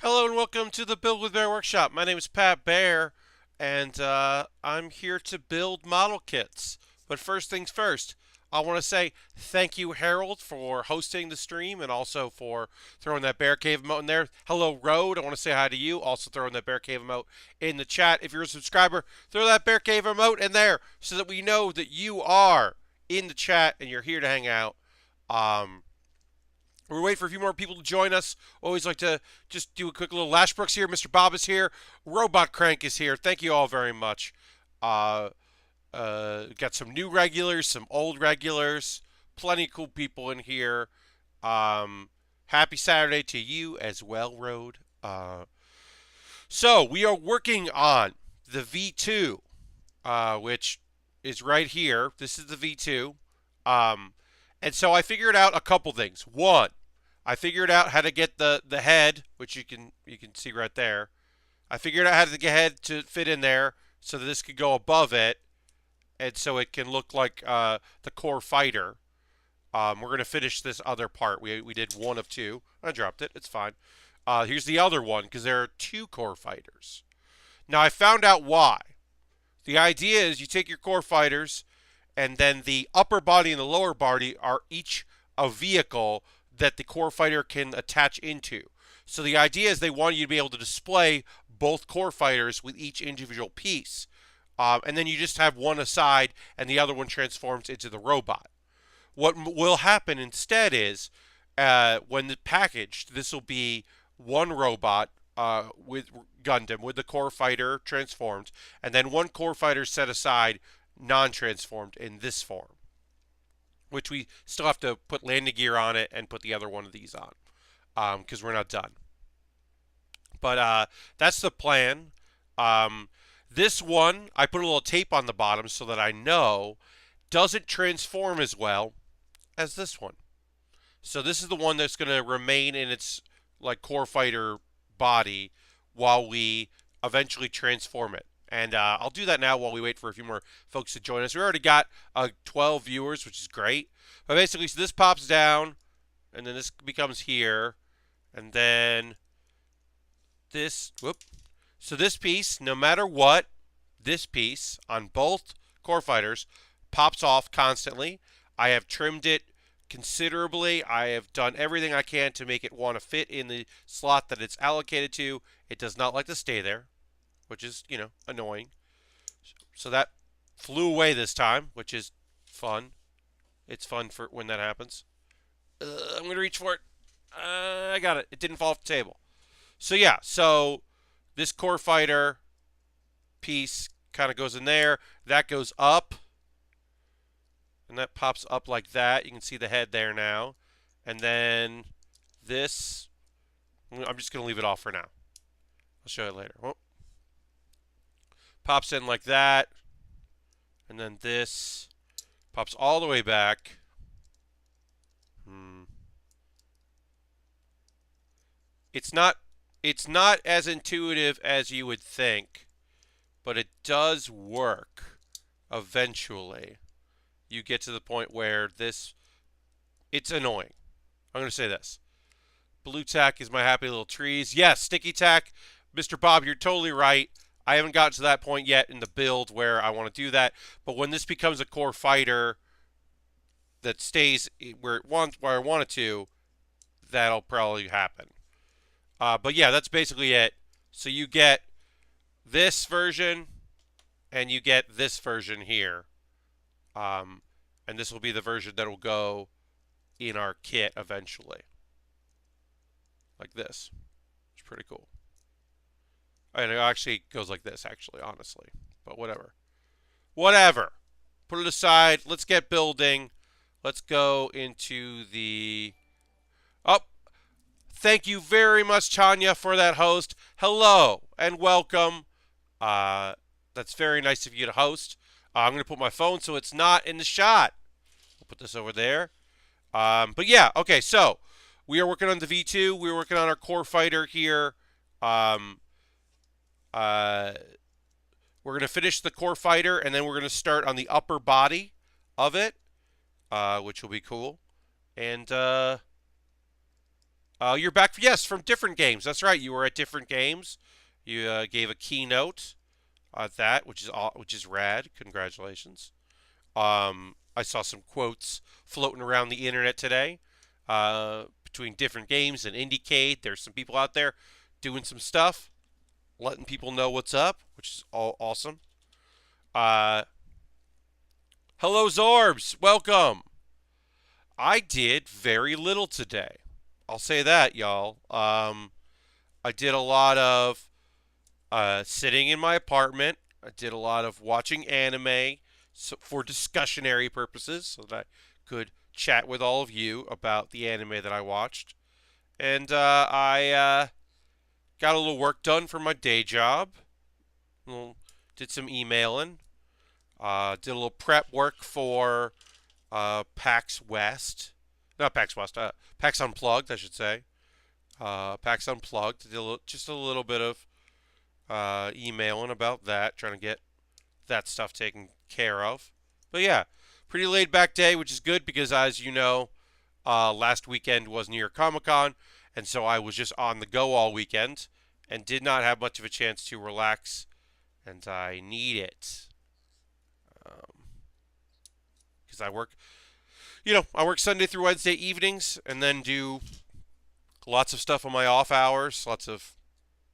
Hello and welcome to the Build with Baer Workshop. My name is Pat Baer, and I'm here to build model kits. But first things first, I want to say thank you, Harold, for hosting the stream and also for throwing that Bear Cave emote in there. Hello, Road. I want to say hi to you. Also throwing that Bear Cave emote in the chat. If you're a subscriber, throw that Bear Cave emote in there so that we know that you are in the chat and you're here to hang out. We're waiting for a few more people to join us. Always like to just do a quick little Lashbrooks here. Mr. Bob is here. Robot Crank is here. Thank you all very much. Uh, got some new regulars, some old regulars. Plenty of cool people in here. Happy Saturday to you as well, Road. So we are working on the V2, which is right here. This is the V2. Um, and so I figured out a couple things. One, I figured out how to get the head, which you can see right there. I figured out how to get the head to fit in there so that this could go above it, and so it can look like the core fighter. We're gonna finish this other part. We did one of two. I dropped it. It's fine. Here's the other one because there are two core fighters. Now I found out why. The idea is you take your core fighters, and then the upper body and the lower body are each a vehicle that the core fighter can attach into. So the idea is they want you to be able to display both core fighters with each individual piece. And then you just have one aside and the other one transforms into the robot. What will happen instead is when the packaged, this will be one robot with Gundam with the core fighter transformed, and then one core fighter set aside non-transformed in this form, which we still have to put landing gear on it and put the other one of these on because we're not done. But that's the plan. This one, I put a little tape on the bottom so that I know doesn't transform as well as this one. So this is the one that's going to remain in its like core fighter body while we eventually transform it. And I'll do that now while we wait for a few more folks to join us. We already got 12 viewers, which is great. But basically, so this pops down, and then this becomes here, and then this, whoop. So this piece, no matter what, this piece on both core fighters pops off constantly. I have trimmed it considerably. I have done everything I can to make it want to fit in the slot that it's allocated to. It does not like to stay there, which is, annoying. So that flew away this time, which is fun. It's fun for when that happens. I'm going to reach for it. I got it. It didn't fall off the table. So yeah, so this core fighter piece kind of goes in there. That goes up. And that pops up like that. You can see the head there now. And then this, I'm just going to leave it off for now. I'll show you later. Oh. Pops in like that. And then this pops all the way back. It's not as intuitive as you would think, but it does work eventually. You get to the point where it's annoying. I'm going to say this. Blue tack is my happy little trees. Yes, sticky tack. Mr. Bob, you're totally right. I haven't gotten to that point yet in the build where I want to do that. But when this becomes a core fighter that stays where I want it to, that'll probably happen. But yeah, that's basically it. So you get this version and you get this version here. And this will be the version that will go in our kit eventually. Like this. It's pretty cool. And it actually goes like this, actually, honestly. But whatever. Whatever. Put it aside. Let's get building. Let's go into the... Oh! Thank you very much, Tanya, for that host. Hello and welcome. That's very nice of you to host. I'm going to put my phone so it's not in the shot. I'll put this over there. But yeah, okay, so we are working on the V2. We're working on our core fighter here. We're going to finish the core fighter, and then we're going to start on the upper body of it, which will be cool. And You're back, yes, from different games. That's right. You were at different games. You gave a keynote at that, which is rad. Congratulations. I saw some quotes floating around the internet today between different games and Indiecade. There's some people out there doing some stuff, letting people know what's up, which is all awesome. Uh, Hello, Zorbs. Welcome. I did very little today. I'll say that, y'all. I did a lot of sitting in my apartment. I did a lot of watching anime for discussionary purposes so that I could chat with all of you about the anime that I watched. And I got a little work done for my day job. Did some emailing. Did a little prep work for PAX West. Not PAX West, PAX Unplugged, I should say. PAX Unplugged. Just a little bit of emailing about that, trying to get that stuff taken care of. But yeah, pretty laid back day, which is good because, as you know, last weekend was New York Comic Con, and so I was just on the go all weekend and did not have much of a chance to relax, and I need it because I work Sunday through Wednesday evenings and then do lots of stuff on my off hours, lots of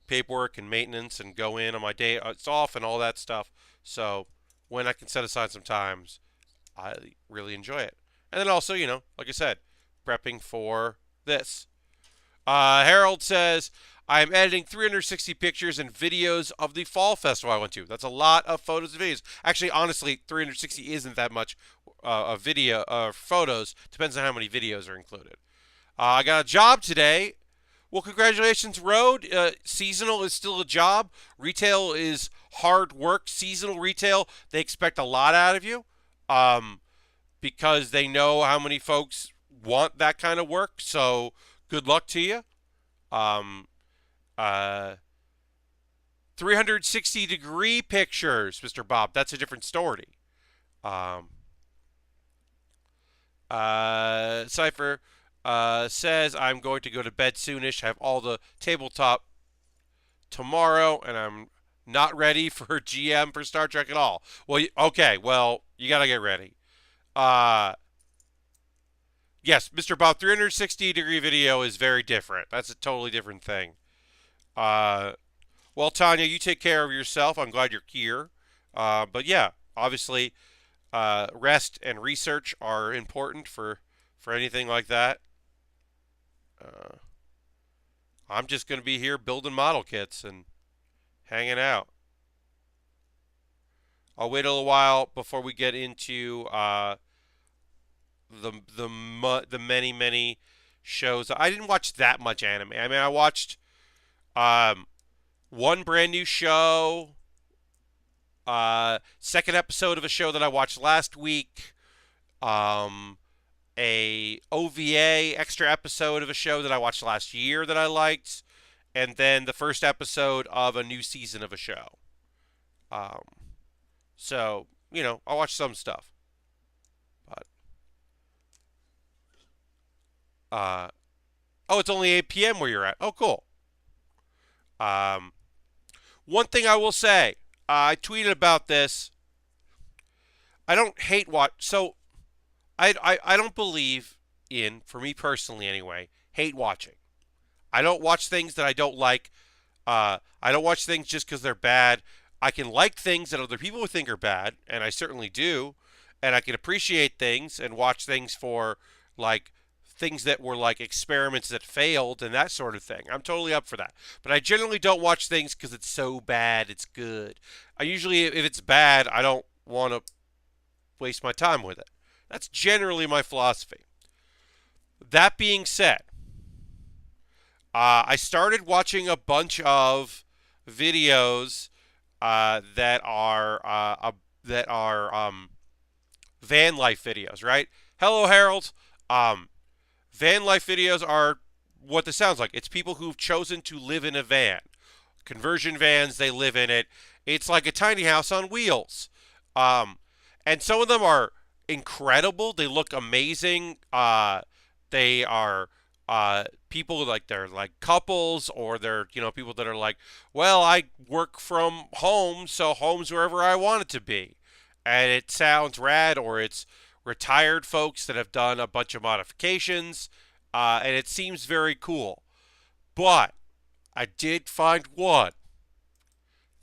paperwork and maintenance, and go in on my day it's off and all that stuff. So when I can set aside some times, I really enjoy it. And then also, like I said, prepping for this. Harold says, I'm editing 360 pictures and videos of the fall festival I went to. That's a lot of photos and videos. Actually, honestly, 360 isn't that much video photos. Depends on how many videos are included. I got a job today. Well, congratulations, Road. Seasonal is still a job. Retail is hard work. Seasonal retail, they expect a lot out of you because they know how many folks want that kind of work. So good luck to you. 360-degree pictures, Mr. Bob. That's a different story. Cypher says, I'm going to go to bed soonish, have all the tabletop tomorrow, and I'm not ready for GM for Star Trek at all. Well, okay, well, you got to get ready. Yes, Mr. Bob, 360-degree video is very different. That's a totally different thing. Well, Tanya, you take care of yourself. I'm glad you're here. But yeah, obviously, rest and research are important for anything like that. I'm just going to be here building model kits and hanging out. I'll wait a little while before we get into the many shows. I didn't watch that much anime. I mean, I watched one brand new show, second episode of a show that I watched last week, a OVA extra episode of a show that I watched last year that I liked, and then the first episode of a new season of a show. So, I'll watch some stuff. But oh, it's only 8 p.m. where you're at. Oh, cool. One thing I will say, I tweeted about this. I don't hate watch. So, I don't believe in, for me personally anyway, hate watching. I don't watch things that I don't like. I don't watch things just because they're bad. I can like things that other people would think are bad, and I certainly do. And I can appreciate things and watch things for, like, things that were like experiments that failed and that sort of thing. I'm totally up for that. But I generally don't watch things because it's so bad it's good. I usually, if it's bad, I don't want to waste my time with it. That's generally my philosophy. That being said, I started watching a bunch of videos that are van life videos, right? Hello, Harold. Van life videos are what this sounds like. It's people who've chosen to live in a van. Conversion vans, they live in it. It's like a tiny house on wheels. And some of them are incredible. They look amazing. They are people like they're like couples, or they're people that are like, well, I work from home, so home's wherever I want it to be, and it sounds rad. Or it's retired folks that have done a bunch of modifications, and it seems very cool. But I did find one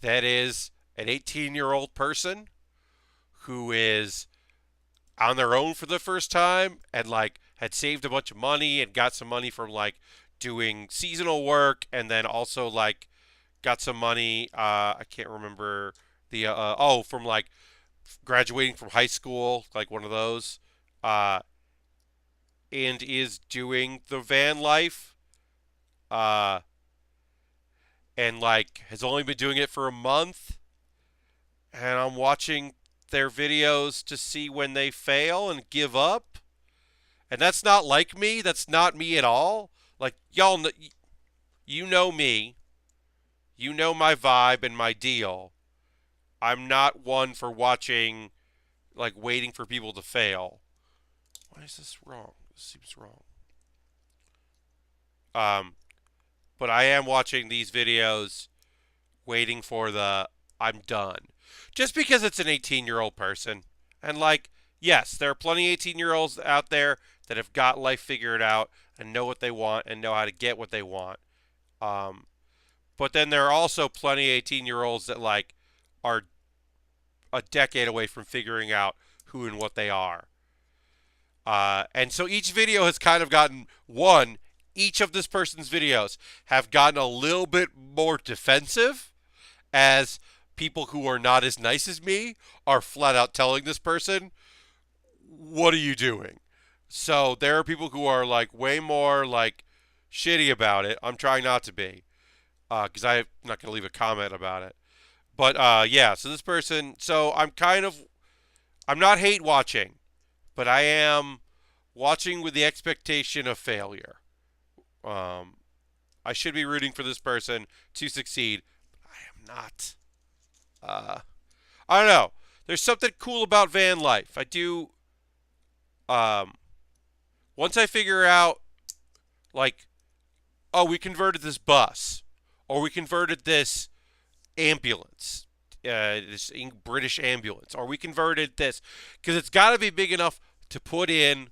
that is an 18-year-old person who is on their own for the first time, and like had saved a bunch of money and got some money from like doing seasonal work, and then also like got some money, I can't remember from like graduating from high school, like one of those, uh and is doing the van life, uh and like has only been doing it for a month, and I'm watching their videos to see when they fail and give up. And that's not like me. That's not me at all. Like, y'all, you know me. You know my vibe and my deal. I'm not one for watching, like, waiting for people to fail. Why is this wrong? This seems wrong. Um, but I am watching these videos waiting for the I'm done. Just because it's an 18-year-old person. And, like, yes, there are plenty of 18-year-olds out there that have got life figured out and know what they want and know how to get what they want. Um, but then there are also plenty of 18-year-olds that, like, are a decade away from figuring out who and what they are. And so each video has kind of gotten each of this person's videos have gotten a little bit more defensive, as people who are not as nice as me are flat out telling this person, what are you doing? So there are people who are like way more like shitty about it. I'm trying not to be, because I'm not going to leave a comment about it. But yeah, so this person, so I'm not hate watching, but I am watching with the expectation of failure. Um, I should be rooting for this person to succeed, but I am not. Uh, I don't know. There's something cool about van life. I do. Um, Once I figure out, like, oh, we converted this bus, or we converted this ambulance, this British ambulance, or we converted this, because it's got to be big enough to put in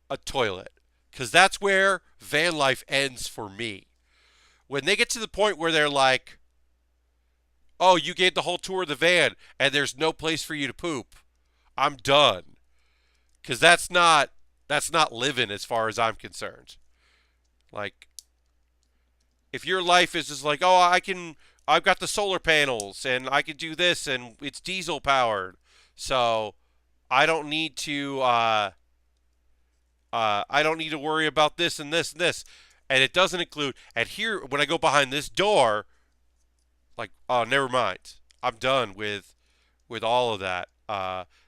a toilet, because that's where van life ends for me. When they get to the point where they're like, oh, you gave the whole tour of the van and there's no place for you to poop, I'm done. Because that's not living as far as I'm concerned. Like, if your life is just like, oh, I've got the solar panels and I can do this and it's diesel powered, so I don't need to I don't need to worry about this and this and this, and it doesn't include. And here, when I go behind this door, like, oh, never mind, I'm done with all of that.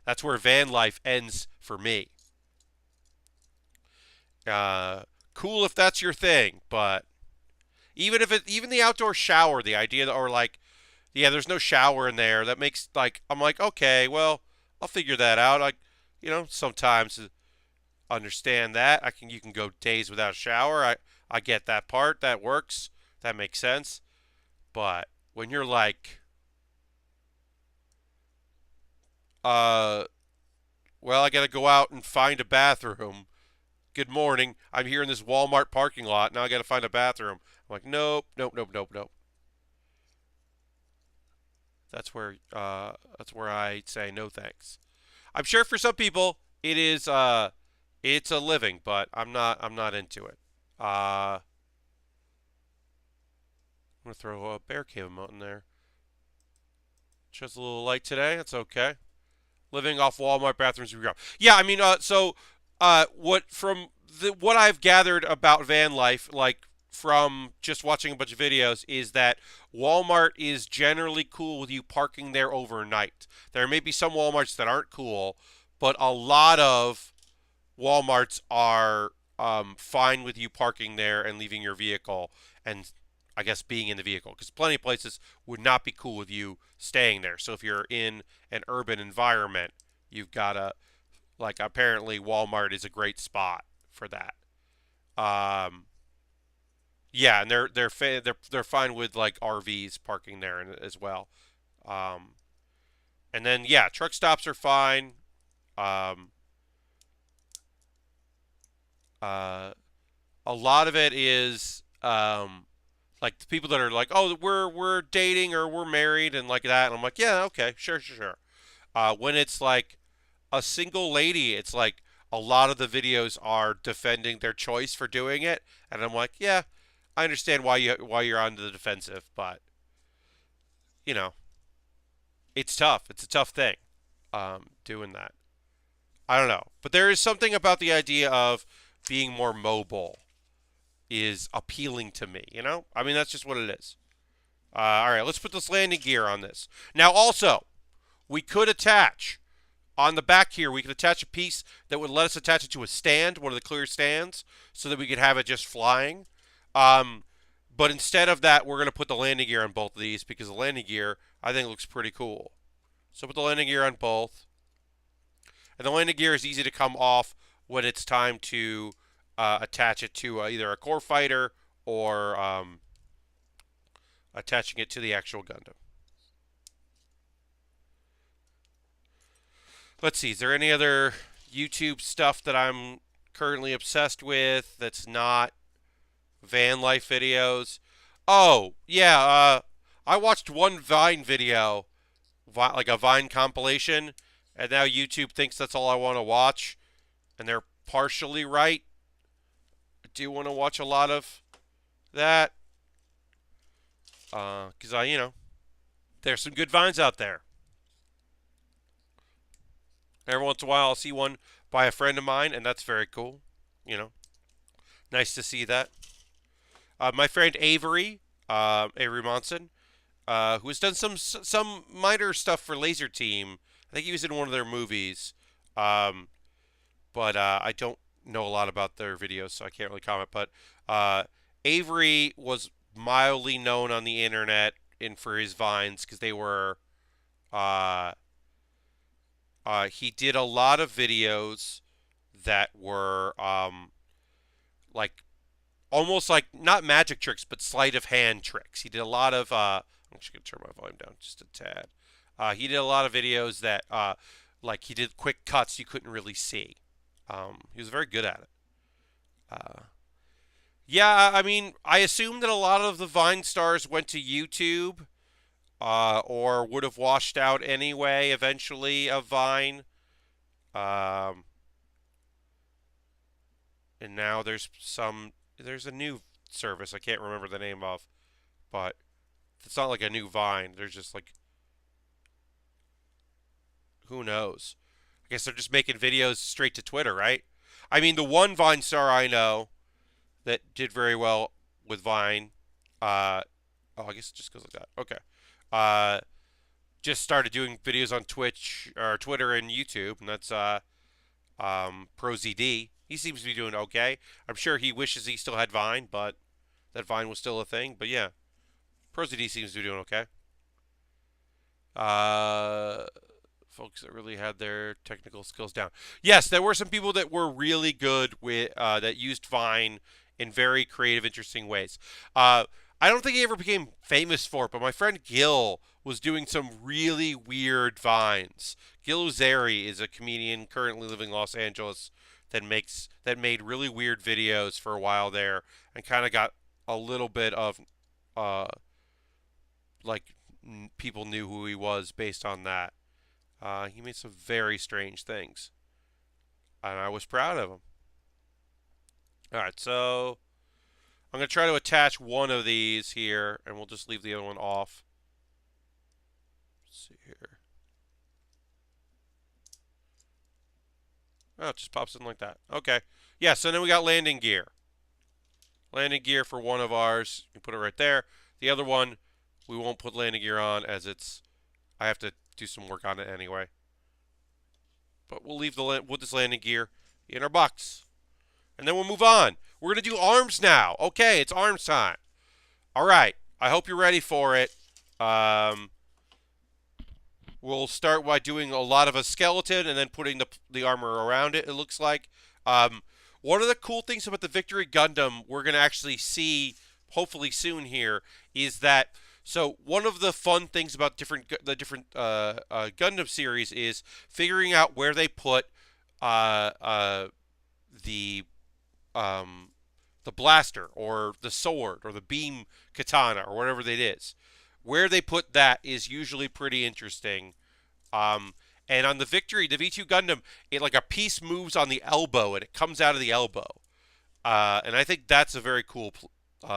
That's where van life ends for me. Uh, cool if that's your thing, but even the outdoor shower, the idea that, or like, yeah, there's no shower in there. That makes, like, I'm like, okay, well, I'll figure that out. Like, sometimes understand that. You can go days without a shower. I get that part. That works. That makes sense. But when you're like, uh, well, I got to go out and find a bathroom. Good morning. I'm here in this Walmart parking lot. Now I got to find a bathroom. I'm like, nope, nope, nope, nope, nope. That's where I say no thanks. I'm sure for some people it's a living, but I'm not into it. I'm gonna throw a bear cave emote in there. Just a little light today. That's okay. Living off Walmart bathrooms. Yeah, I mean, what I've gathered about van life, like from just watching a bunch of videos, is that Walmart is generally cool with you parking there overnight. There may be some Walmarts that aren't cool, but a lot of Walmarts are fine with you parking there and leaving your vehicle, and I guess being in the vehicle, because plenty of places would not be cool with you staying there. So if you're in an urban environment, you've got to, like, apparently Walmart is a great spot for that. Um, yeah, and they're fine with like RVs parking there as well. Um, and then yeah, truck stops are fine. Um, uh, a lot of it is like the people that are like, oh, we're dating or we're married and like that, and I'm like, yeah, okay, sure, sure, sure. When it's like a single lady, it's like a lot of the videos are defending their choice for doing it, and I'm like, yeah, I understand why you're on the defensive, but you know, it's tough. It's a tough thing, doing that. I don't know, but there is something about the idea of being more mobile is appealing to me. You know, I mean that's just what it is. All right, let's put this landing gear on this. Now, also, we could attach on the back here. We could attach a piece that would let us attach it to a stand, one of the clear stands, so that we could have it just flying. Um, but instead of that, we're going to put the landing gear on both of these because the landing gear I think looks pretty cool. So put the landing gear on both, and the landing gear is easy to come off when it's time to attach it to either a core fighter or attaching it to the actual Gundam. Let's see, is there any other YouTube stuff that I'm currently obsessed with that's not van life videos? Oh, yeah, I watched one Vine video, like a Vine compilation, and now YouTube thinks that's all I want to watch, and they're partially right. I do want to watch a lot of that, because there's some good Vines out there. Every once in a while, I'll see one by a friend of mine, and that's very cool. You know, nice to see that. My friend Avery Monson, who has done some minor stuff for Laser Team. I think he was in one of their movies, um, but I don't know a lot about their videos, so I can't really comment. But Avery was mildly known on the internet and for his vines because they were. He did a lot of videos that were like almost like not magic tricks, but sleight of hand tricks. He did a lot of. I'm just gonna turn my volume down just a tad. He did a lot of videos that, like, he did quick cuts you couldn't really see. He was very good at it. Uh, yeah, I mean, I assume that a lot of the Vine stars went to YouTube, or would have washed out anyway eventually of Vine. Um, and now there's a new service I can't remember the name of, but it's not like a new Vine. There's just like who knows. I guess they're just making videos straight to Twitter, right? I mean, the one Vine star I know that did very well with Vine, oh, I guess it just goes like that. Okay. Uh, just started doing videos on Twitch or Twitter and YouTube, and that's ProZD. He seems to be doing okay. I'm sure he wishes he still had Vine, but that Vine was still a thing. But yeah, ProZD seems to be doing okay. Uh, Folks that really had their technical skills down. Yes, there were some people that were really good with that used Vine in very creative, interesting ways. I don't think he ever became famous for it, but my friend Gil was doing some really weird vines. Gil Uzeri is a comedian currently living in Los Angeles that made really weird videos for a while there and kind of got a little bit of uh like people knew who he was based on that. He made some very strange things, and I was proud of him. All right, so I'm going to try to attach one of these here, and we'll just leave the other one off. Let's see here. Oh, it just pops in like that. Okay. Yeah, so then we got landing gear. Landing gear for one of ours. You put it right there. The other one, we won't put landing gear on as I have to do some work on it anyway. But we'll leave this landing gear in our box. And then we'll move on. We're going to do arms now. Okay, it's arms time. All right. I hope you're ready for it. We'll start by doing a lot of a skeleton and then putting the armor around it, it looks like. One of the cool things about the Victory Gundam we're going to actually see hopefully soon here is that so one of the fun things about the different Gundam series is figuring out where they put uh, uh, the um, the blaster or the sword or the beam katana or whatever it is. Where they put that is usually pretty interesting. Um, and on the Victory, the V2 Gundam, it like a piece moves on the elbow and it comes out of the elbow. And I think that's a very cool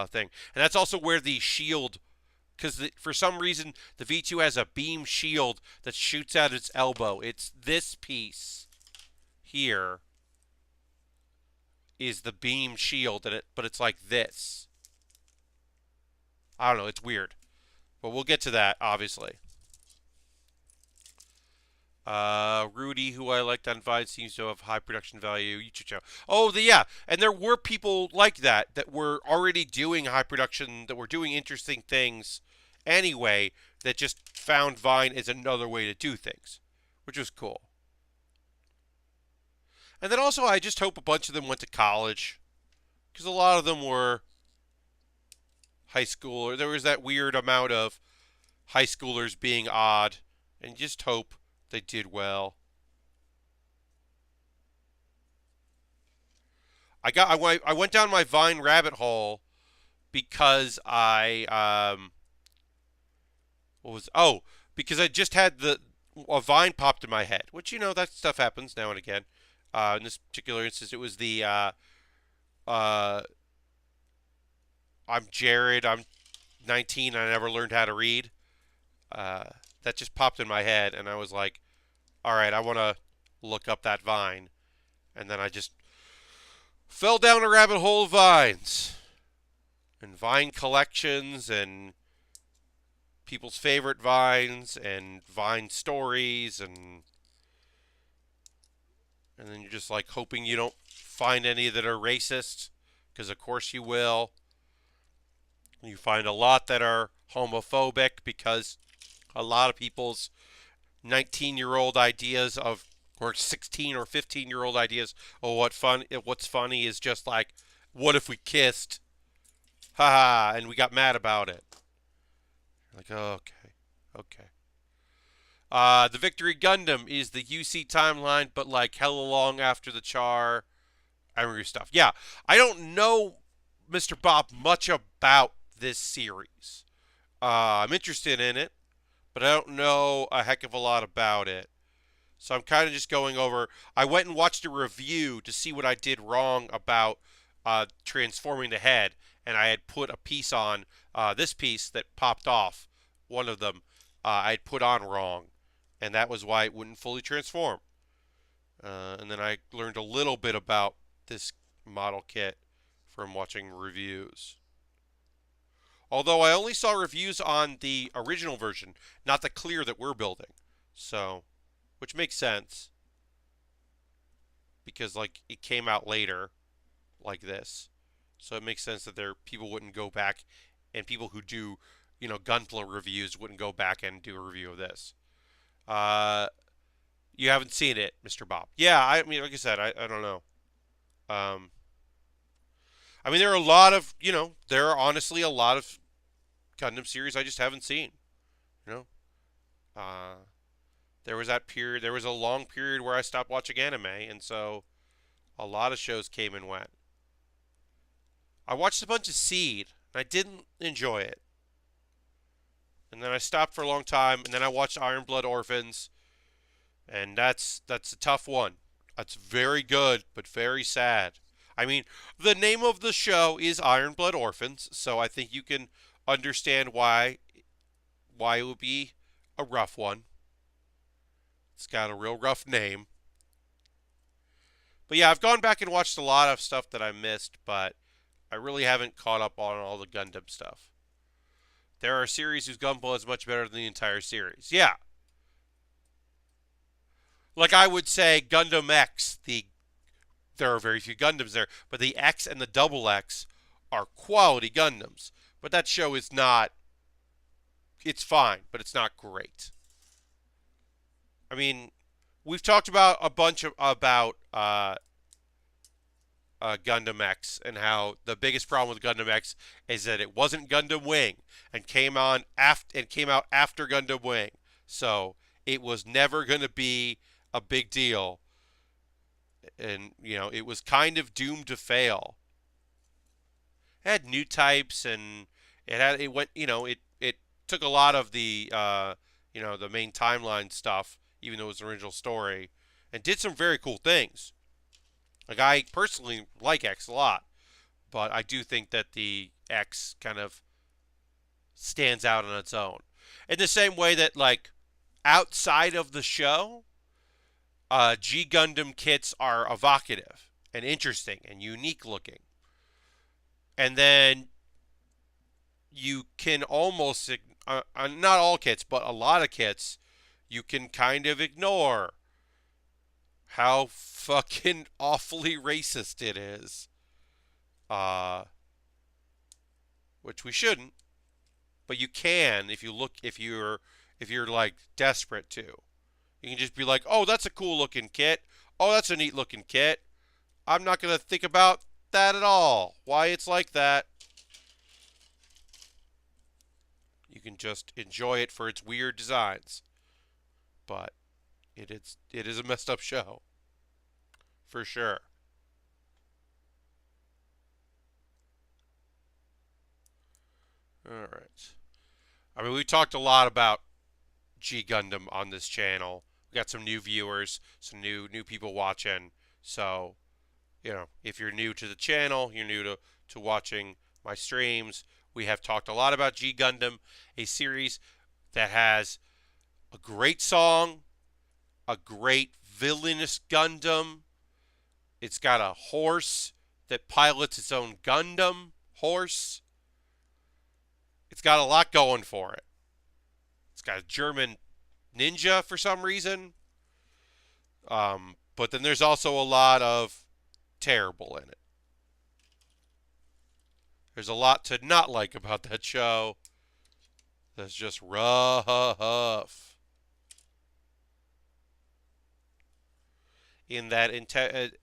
thing. And that's also where the shield, because for some reason the V2 has a beam shield that shoots out its elbow. It's this piece here is the beam shield, but it's like this. I don't know. It's weird, but we'll get to that obviously. Rudy, who I liked on Vine, seems to have high production value. Oh, yeah, and there were people like that were already doing high production, that were doing interesting things anyway, that just found Vine as another way to do things, which was cool. And then also, I just hope a bunch of them went to college, because a lot of them were high school, or there was that weird amount of high schoolers being odd, and just hope they did well. I went down my Vine rabbit hole because what was because I just had a Vine popped in my head, which that stuff happens now and again. In this particular instance, it was the uh, I'm Jared. I'm 19. I never learned how to read. Uh, that just popped in my head, and I was like, all right, I want to look up that Vine. And then I just fell down a rabbit hole of Vines and Vine collections and people's favorite Vines and Vine stories, and then you're just like hoping you don't find any that are racist, because of course you will. You find a lot that are homophobic, because a lot of people's 19-year-old ideas of, or 16 or 15-year-old ideas of what's funny is just like, what if we kissed? Haha, and we got mad about it. Like, oh, okay. The Victory Gundam is the UC timeline, but like hella long after the Char Emery stuff. Yeah, I don't know, Mr. Bob, much about this series. I'm interested in it, but I don't know a heck of a lot about it. So I'm kind of just going over. I went and watched a review to see what I did wrong about transforming the head, and I had put a piece on this piece that popped off. One of them I had put on wrong, and that was why it wouldn't fully transform. And then I learned a little bit about this model kit from watching reviews. Although I only saw reviews on the original version, not the clear that we're building. So, which makes sense, because like it came out later like this. So it makes sense that people wouldn't go back, and people who do, Gunpla reviews wouldn't go back and do a review of this. You haven't seen it, Mr. Bob. Yeah, I mean, like I said, I don't know. Um, I mean, there are a lot of, there are honestly a lot of Gundam series I just haven't seen. You know, uh, there was that period. There was a long period where I stopped watching anime, and so a lot of shows came and went. I watched a bunch of Seed, and I didn't enjoy it. And then I stopped for a long time, and then I watched Iron Blood Orphans, and that's a tough one. That's very good, but very sad. I mean, the name of the show is Iron Blood Orphans, so I think you can understand why it would be a rough one. It's got a real rough name. But yeah, I've gone back and watched a lot of stuff that I missed, but I really haven't caught up on all the Gundam stuff. There are series whose Gunpla is much better than the entire series. Yeah. Like I would say Gundam X, there are very few Gundams there, but the X and the Double X are quality Gundams. But that show is not, it's fine, but it's not great. I mean, we've talked about a bunch about Gundam X, and how the biggest problem with Gundam X is that it wasn't Gundam Wing and came out after Gundam Wing, so it was never going to be a big deal, and it was kind of doomed to fail. It had new types, and it took a lot of the main timeline stuff, even though it was an original story, and did some very cool things. Like, I personally like X a lot, but I do think that the X kind of stands out on its own. In the same way that, like, outside of the show, G Gundam kits are evocative and interesting and unique looking. And then you can almost, not all kits, but a lot of kits, you can kind of ignore how fucking awfully racist it is. Which we shouldn't, but you can if you're like desperate to. You can just be like, "Oh, that's a cool looking kit. Oh, that's a neat looking kit. I'm not going to think about that at all. Why it's like that." You can just enjoy it for its weird designs. But it is a messed up show. For sure. All right. I mean, we talked a lot about G Gundam on this channel. We got some new viewers, some new people watching. So, if you're new to the channel, you're new to watching my streams, we have talked a lot about G Gundam, a series that has a great song, a great villainous Gundam. It's got a horse that pilots its own Gundam horse. It's got a lot going for it. It's got a German ninja for some reason. But then there's also a lot of terrible in it. There's a lot to not like about that show. That's just rough. In that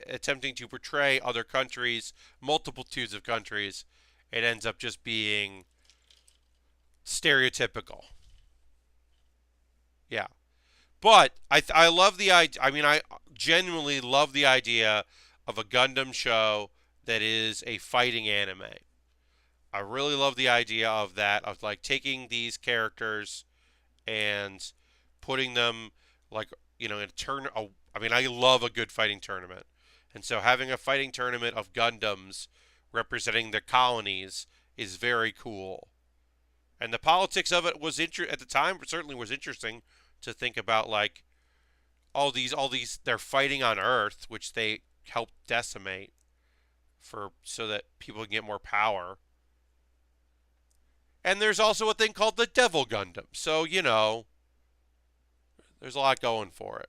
attempting to portray other countries, multitudes of countries, it ends up just being stereotypical. Yeah. But I love the idea. I mean, I genuinely love the idea of a Gundam show that is a fighting anime. I really love the idea of that, of like taking these characters and putting them like, in a turn. I mean, I love a good fighting tournament. And so having a fighting tournament of Gundams representing the colonies is very cool. And the politics of it was at the time certainly was interesting to think about, like all these they're fighting on Earth, which they helped decimate so that people can get more power. And there's also a thing called the Devil Gundam. So, there's a lot going for it.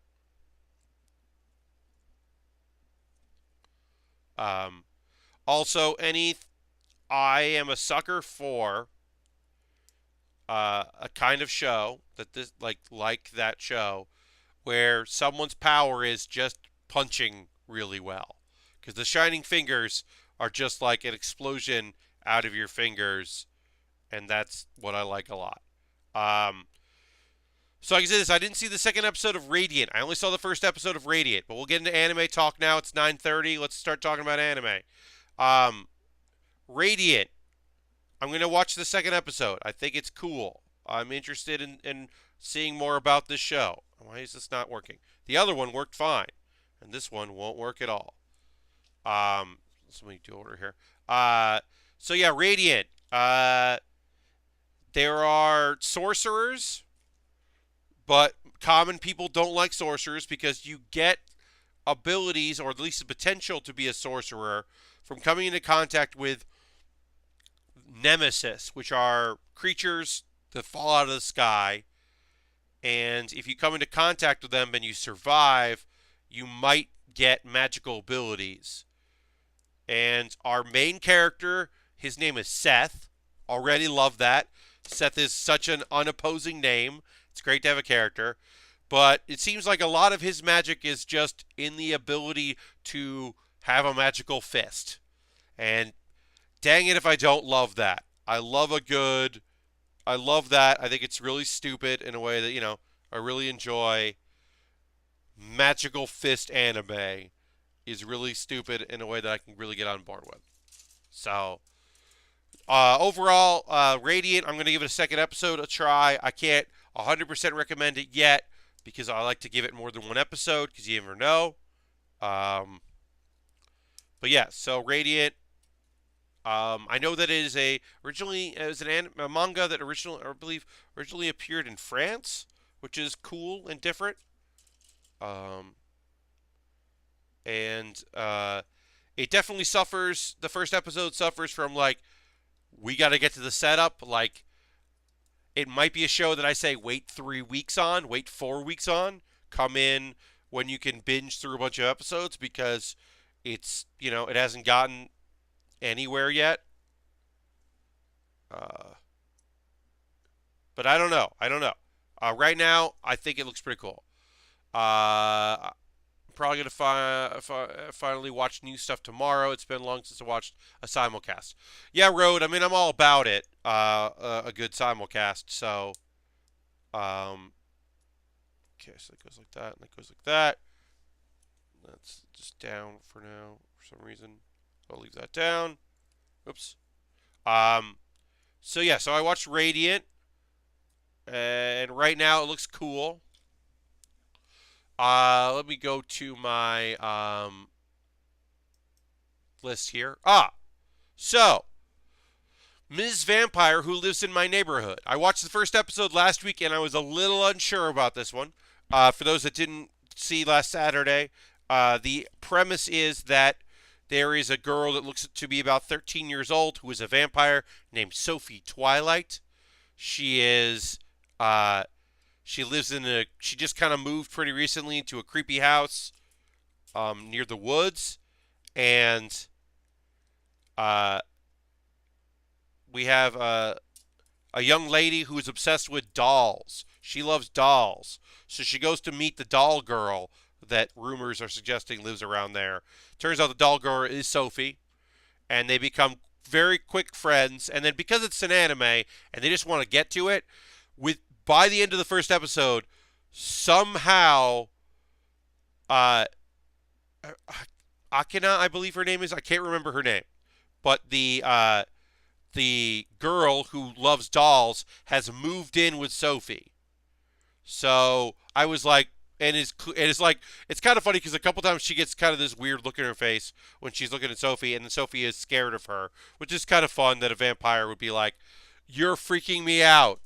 Also, I am a sucker for a kind of show that this like that show where someone's power is just punching really well, because the shining fingers are just like an explosion out of your fingers, and that's what I like a lot. So like I said, I didn't see the second episode of Radiant. I only saw the first episode of Radiant, but we'll get into anime talk now. It's 9:30. Let's start talking about anime. Radiant. I'm going to watch the second episode. I think it's cool. I'm interested in seeing more about this show. Why is this not working? The other one worked fine, and this one won't work at all. Let me do order here. So yeah, Radiant. There are sorcerers, but common people don't like sorcerers because you get abilities, or at least the potential to be a sorcerer, from coming into contact with nemesis, which are creatures that fall out of the sky. And if you come into contact with them and you survive, you might get magical abilities. And our main character, his name is Seth. Already love that. Seth is such an unopposing name. It's great to have a character. But it seems like a lot of his magic is just in the ability to have a magical fist. And dang it if I don't love that. I love that. I think it's really stupid in a way that, I really enjoy. Magical fist anime is really stupid in a way that I can really get on board with. So, overall, Radiant, I'm going to give it a second episode a try. I can't 100% recommend it yet because I like to give it more than one episode because you never know. But yeah, so Radiant. I know that it is a manga that I believe originally appeared in France, which is cool and different. Um, and it definitely suffers. The first episode suffers from like we got to get to the setup. Like it might be a show that I say wait 3 weeks on, wait 4 weeks on, come in when you can binge through a bunch of episodes because it hasn't gotten anywhere yet. Uh, but I don't know. I don't know. Right now, I think it looks pretty cool. I'm probably gonna finally watch new stuff tomorrow. It's been long since I watched a simulcast. Yeah, Road. I mean, I'm all about it. A good simulcast. So, um, okay, so it goes like that, and it goes like that. That's just down for now for some reason. I'll leave that down. Oops. Um, so yeah, so I watched Radiant, and right now it looks cool. Let me go to my list here. So Ms. Vampire Who Lives in My Neighborhood. I watched the first episode last week, and I was a little unsure about this one. For those that didn't see last Saturday, the premise is that there is a girl that looks to be about 13 years old who is a vampire named Sophie Twilight. She is she lives she just kind of moved pretty recently into a creepy house near the woods, and uh, we have a young lady who is obsessed with dolls. She loves dolls, so she goes to meet the doll girl that rumors are suggesting lives around there. Turns out the doll girl is Sophie, and they become very quick friends. And then because it's an anime and they just want to get to it, by the end of the first episode, somehow, Akina, I believe her name is. I can't remember her name, but the girl who loves dolls has moved in with Sophie. So I was like, it's like it's kind of funny because a couple times she gets kind of this weird look in her face when she's looking at Sophie, and then Sophie is scared of her, which is kind of fun that a vampire would be like, "You're freaking me out.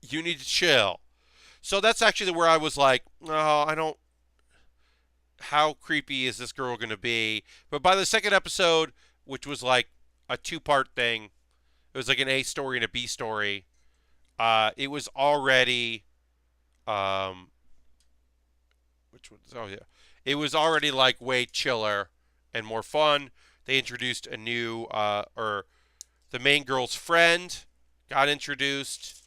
You need to chill." So that's actually where I was like, "Oh, I don't. How creepy is this girl going to be?" But by the second episode, which was like a two-part thing, it was like an A story and a B story. It was already, which was it was already like way chiller and more fun. They introduced a new, or the main girl's friend got introduced,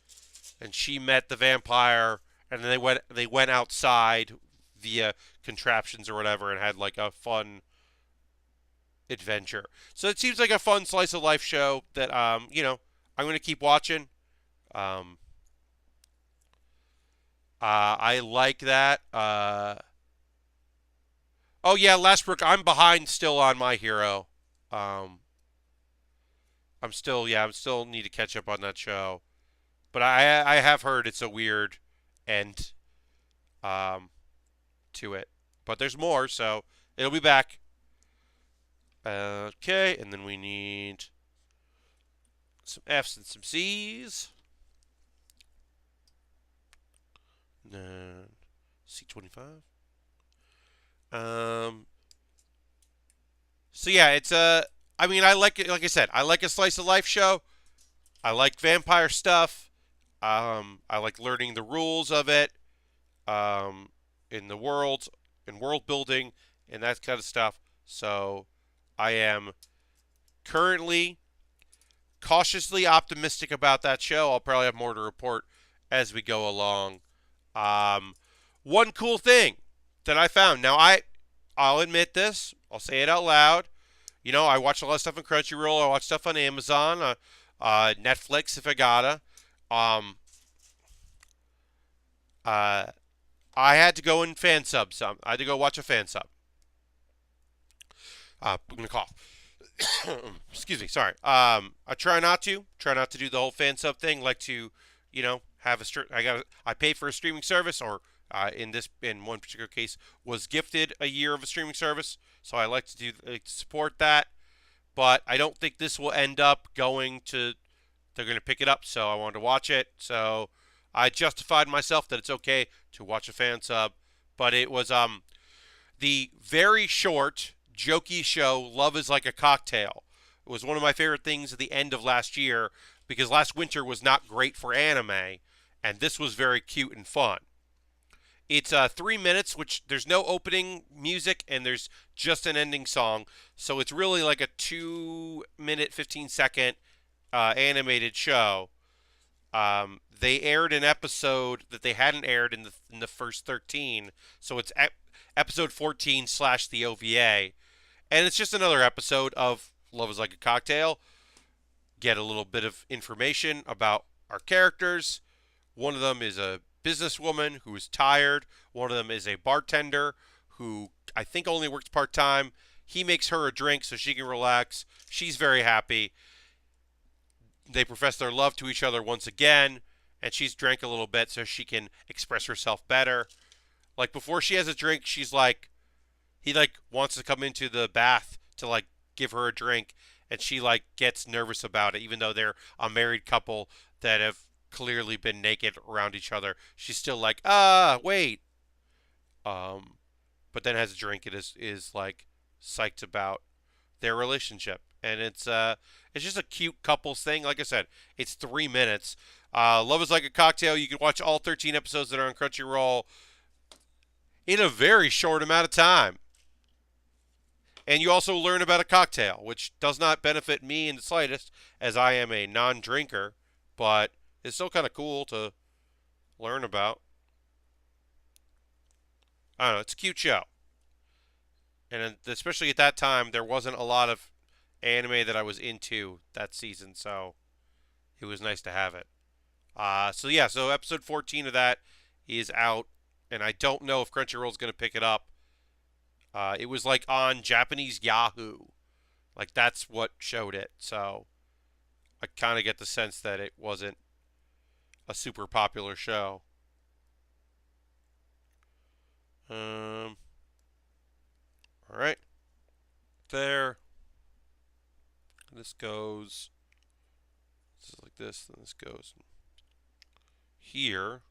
and she met the vampire, and then they went outside via contraptions or whatever, and had like a fun adventure. So it seems like a fun slice of life show that I'm gonna keep watching. Um, I like that. Oh yeah, Lastbrook. I'm behind still on My Hero. Um, I'm still need to catch up on that show. But I have heard it's a weird end um, to it. But there's more, so it'll be back. Okay, and then we need some F's and some C's. And then C25. So yeah, it's I mean, I like it. Like I said, I like a slice of life show. I like vampire stuff. I like learning the rules of it. In the world, in world building, and that kind of stuff. So I am currently cautiously optimistic about that show. I'll probably have more to report as we go along. One cool thing that I found. Now I'll admit this. I'll say it out loud. You know, I watch a lot of stuff on Crunchyroll. I watch stuff on Amazon, Netflix if I gotta. Um, uh, I had to go and fan sub some. I had to go watch a fan sub. I'm gonna cough. Excuse me. Sorry. I try not to do the whole fan sub thing. Like to, have I pay for a streaming service, or in one particular case, was gifted a year of a streaming service. So I like to support that. But I don't think this will end up going to. They're going to pick it up, so I wanted to watch it. So I justified myself that it's okay to watch a fan sub. But it was the very short, jokey show, Love is Like a Cocktail. It was one of my favorite things at the end of last year because last winter was not great for anime, and this was very cute and fun. It's 3 minutes, which there's no opening music and there's just an ending song. So it's really like a 2 minute, 15-second animated show. They aired an episode that they hadn't aired in the first 13. So it's episode 14 slash the OVA. And it's just another episode of Love is Like a Cocktail. Get a little bit of information about our characters. One of them is a businesswoman who is tired. One of them is a bartender who I think only works part time. He makes her a drink so she can relax. She's very happy. They profess their love to each other once again, and she's drank a little bit so she can express herself better. Like before she has a drink, he wants to come into the bath to give her a drink, and she gets nervous about it, even though they're a married couple that have clearly been naked around each other. She's still like, wait. But then has a drink and is psyched about their relationship, and it's just a cute couples thing. Like I said, it's 3 minutes. Love is Like a Cocktail. You can watch all 13 episodes that are on Crunchyroll in a very short amount of time. And you also learn about a cocktail, which does not benefit me in the slightest, as I am a non-drinker, but it's still kind of cool to learn about. I don't know, it's a cute show. And especially at that time, there wasn't a lot of anime that I was into that season, so it was nice to have it. So episode 14 of that is out, and I don't know if Crunchyroll's going to pick it up. It was on Japanese Yahoo. That's what showed it. So I kind of get the sense that it wasn't a super popular show. All right. There. This goes. This is like this, then this goes here.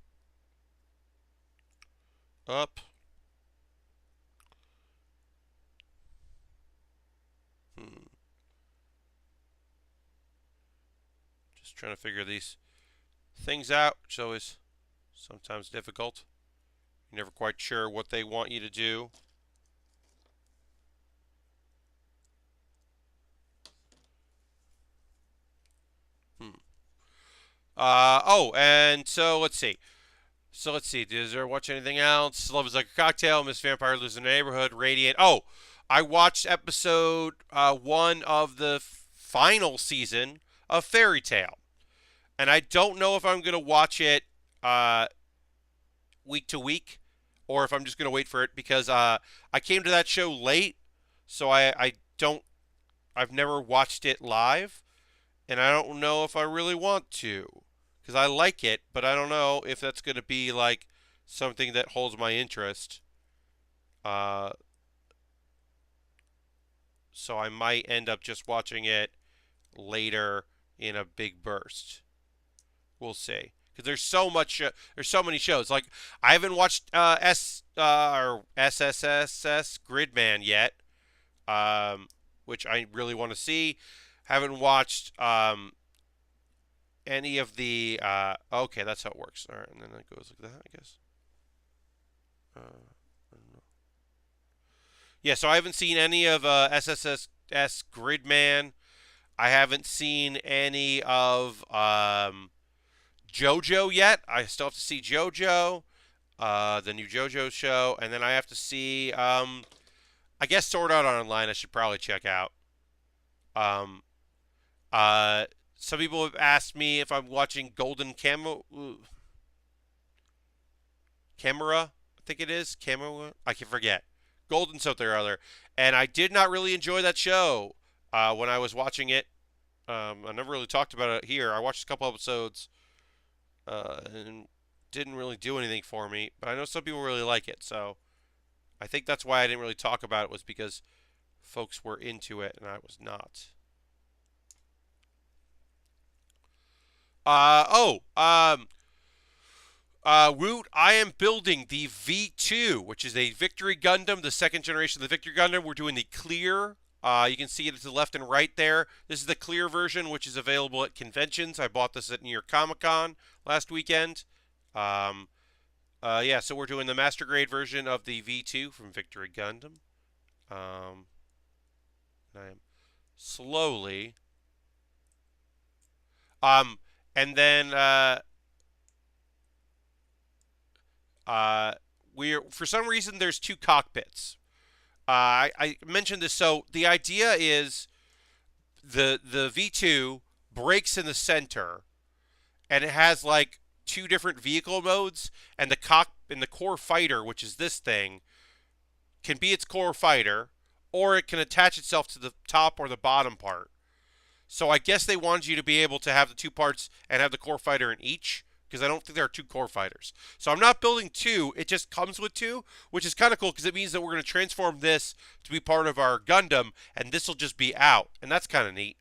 Up. Just trying to figure these things out, which is always sometimes difficult. You're never quite sure what they want you to do. And so let's see. Does there watch anything else? Love is Like a Cocktail, Miss Vampire Lives in the Neighborhood, Radiant. Oh, I watched episode 1 of the final season of Fairy Tale. And I don't know if I'm going to watch it week to week or if I'm just going to wait for it because I came to that show late. So I've never watched it live. And I don't know if I really want to. Because I like it, but I don't know if that's going to be something that holds my interest. So I might end up just watching it later in a big burst. We'll see. Because there's so many shows. I haven't watched or SSSS Gridman yet, which I really want to see. Haven't watched any of the. Okay, that's how it works. All right, and then it goes like that, I guess. I don't know. Yeah, so I haven't seen any of SSS Gridman. I haven't seen any of JoJo yet. I still have to see JoJo, the new JoJo show, and then I have to see I guess Sword Art Online I should probably check out. Um, uh, some people have asked me if I'm watching Camera, I think it is. Camera, I can forget. Golden something or other. And I did not really enjoy that show when I was watching it. I never really talked about it here. I watched a couple episodes and didn't really do anything for me. But I know some people really like it, so I think that's why I didn't really talk about it was because folks were into it and I was not. Woot, I am building the V2, which is a Victory Gundam, the second generation of the Victory Gundam. We're doing the clear. You can see it to the left and right there. This is the clear version, which is available at conventions. I bought this at New York Comic Con last weekend. Um, yeah, so we're doing the master grade version of the V2 from Victory Gundam. I am slowly. Um, and then uh, we're for some reason there's two cockpits. I mentioned this. So the idea is the V2 breaks in the center, and it has like two different vehicle modes, and the core fighter, which is this thing, can be its core fighter, or it can attach itself to the top or the bottom part. So I guess they wanted you to be able to have the two parts and have the core fighter in each, because I don't think there are two core fighters. So I'm not building two, it just comes with two, which is kind of cool because it means that we're going to transform this to be part of our Gundam, and this will just be out, and that's kind of neat.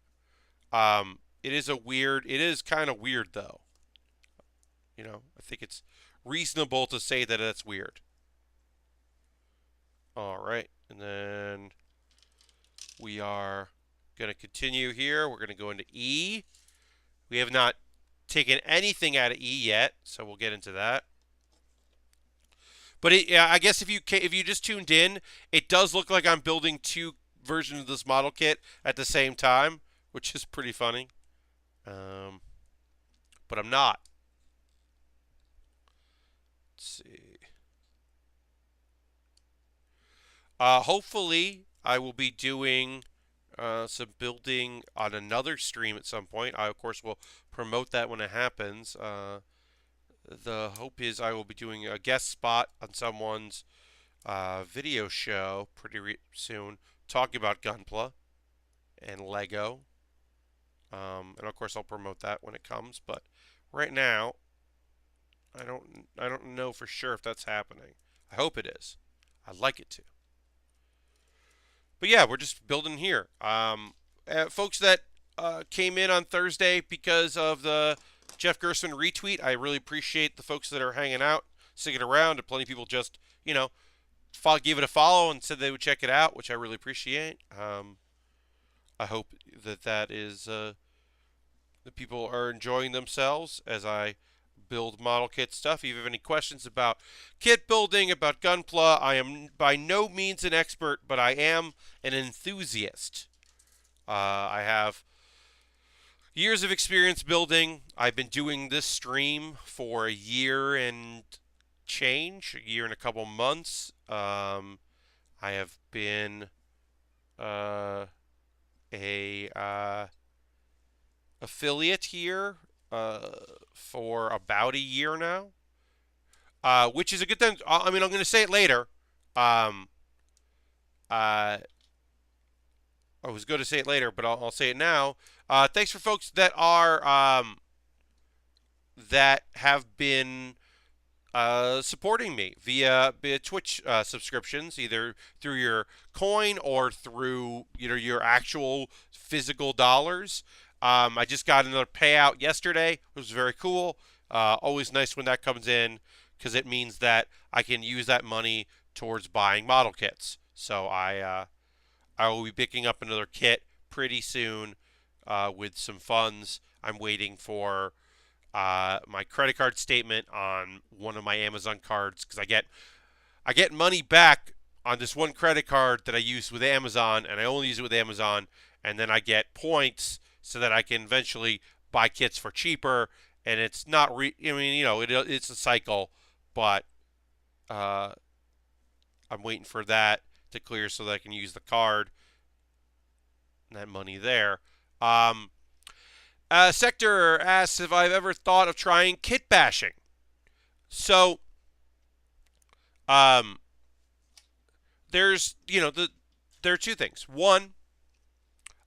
It is kind of weird though. I think it's reasonable to say that it's weird. All right, and then we are going to continue here. We're going to go into E. We have not taken anything out of E yet, so we'll get into that. But yeah, I guess if you just tuned in, it does look like I'm building two versions of this model kit at the same time, which is pretty funny. But I'm not. Let's see. Hopefully, I will be doing some building on another stream at some point. I, of course, will promote that when it happens. The hope is I will be doing a guest spot on someone's video show pretty soon, talking about Gunpla and Lego. And of course, I'll promote that when it comes. But right now, I don't know for sure if that's happening. I hope it is. I'd like it to. But yeah, we're just building here. Folks that came in on Thursday because of the Jeff Gerstmann retweet, I really appreciate the folks that are hanging out, sticking around, and plenty of people just, gave it a follow and said they would check it out, which I really appreciate. I hope that is that people are enjoying themselves as I build model kit stuff. If you have any questions about kit building, about Gunpla, I am by no means an expert, but I am an enthusiast. I have years of experience building. I've been doing this stream for a year and change, a year and a couple months. I have been a affiliate here for about a year now, which is a good thing. I'm going to say it later. I was going to say it later, but I'll say it now. Thanks for folks that that have been supporting me via Twitch subscriptions, either through your coin or through your actual physical dollars. I just got another payout yesterday. It was very cool. Always nice when that comes in because it means that I can use that money towards buying model kits. So I will be picking up another kit pretty soon with some funds. I'm waiting for my credit card statement on one of my Amazon cards because I get money back on this one credit card that I use with Amazon, and I only use it with Amazon, and then I get points so that I can eventually buy kits for cheaper. And it's not it's a cycle, but I'm waiting for that to clear so that I can use the card and that money there. Um, Sector asks if I've ever thought of trying kit bashing. So, um, there's, there are two things. One,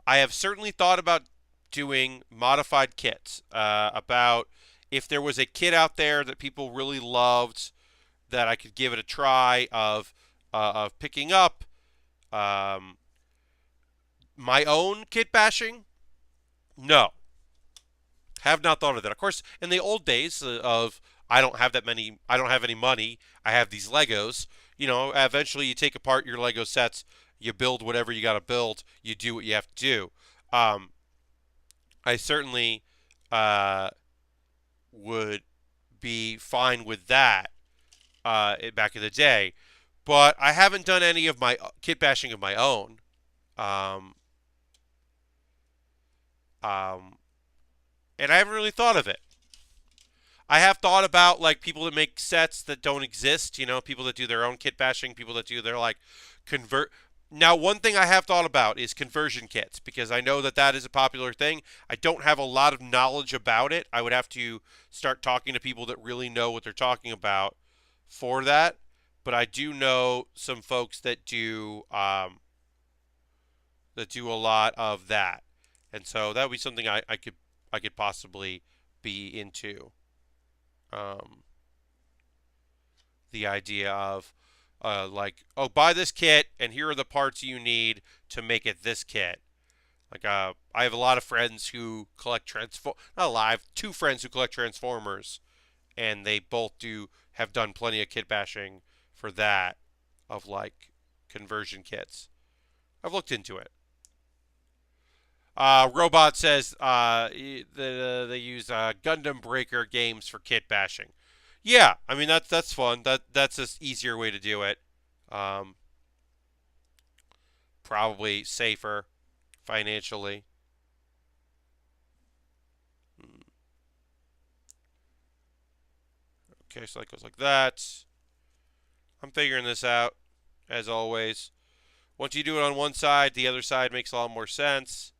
I have certainly thought about doing modified kits. About if there was a kit out there that people really loved, that I could give it a try of picking up. My own kit bashing? No, have not thought of that. Of course, in the old days of I don't have any money. I have these Legos. Eventually you take apart your Lego sets, you build whatever you got to build, you do what you have to do. I certainly would be fine with that back in the day, but I haven't done any of my kit bashing of my own. Um, and I haven't really thought of it. I have thought about like people that make sets that don't exist, people that do their own kit bashing, people that do their like convert. Now, one thing I have thought about is conversion kits because I know that that is a popular thing. I don't have a lot of knowledge about it. I would have to start talking to people that really know what they're talking about for that. But I do know some folks that do a lot of that, and so that would be something I could possibly be into. Um, the idea of like, oh, buy this kit and here are the parts you need to make it this kit. Like I have a lot of friends who collect not a lot, I have two friends who collect Transformers, and they both have done plenty of kit bashing for that, of like conversion kits. I've looked into it. Robot says they use Gundam Breaker games for kit bashing. Yeah, I mean that's fun. That's an easier way to do it. Um, Probably safer financially. Okay, so that goes like that. I'm figuring this out as always. Once you do it on one side, the other side makes a lot more sense.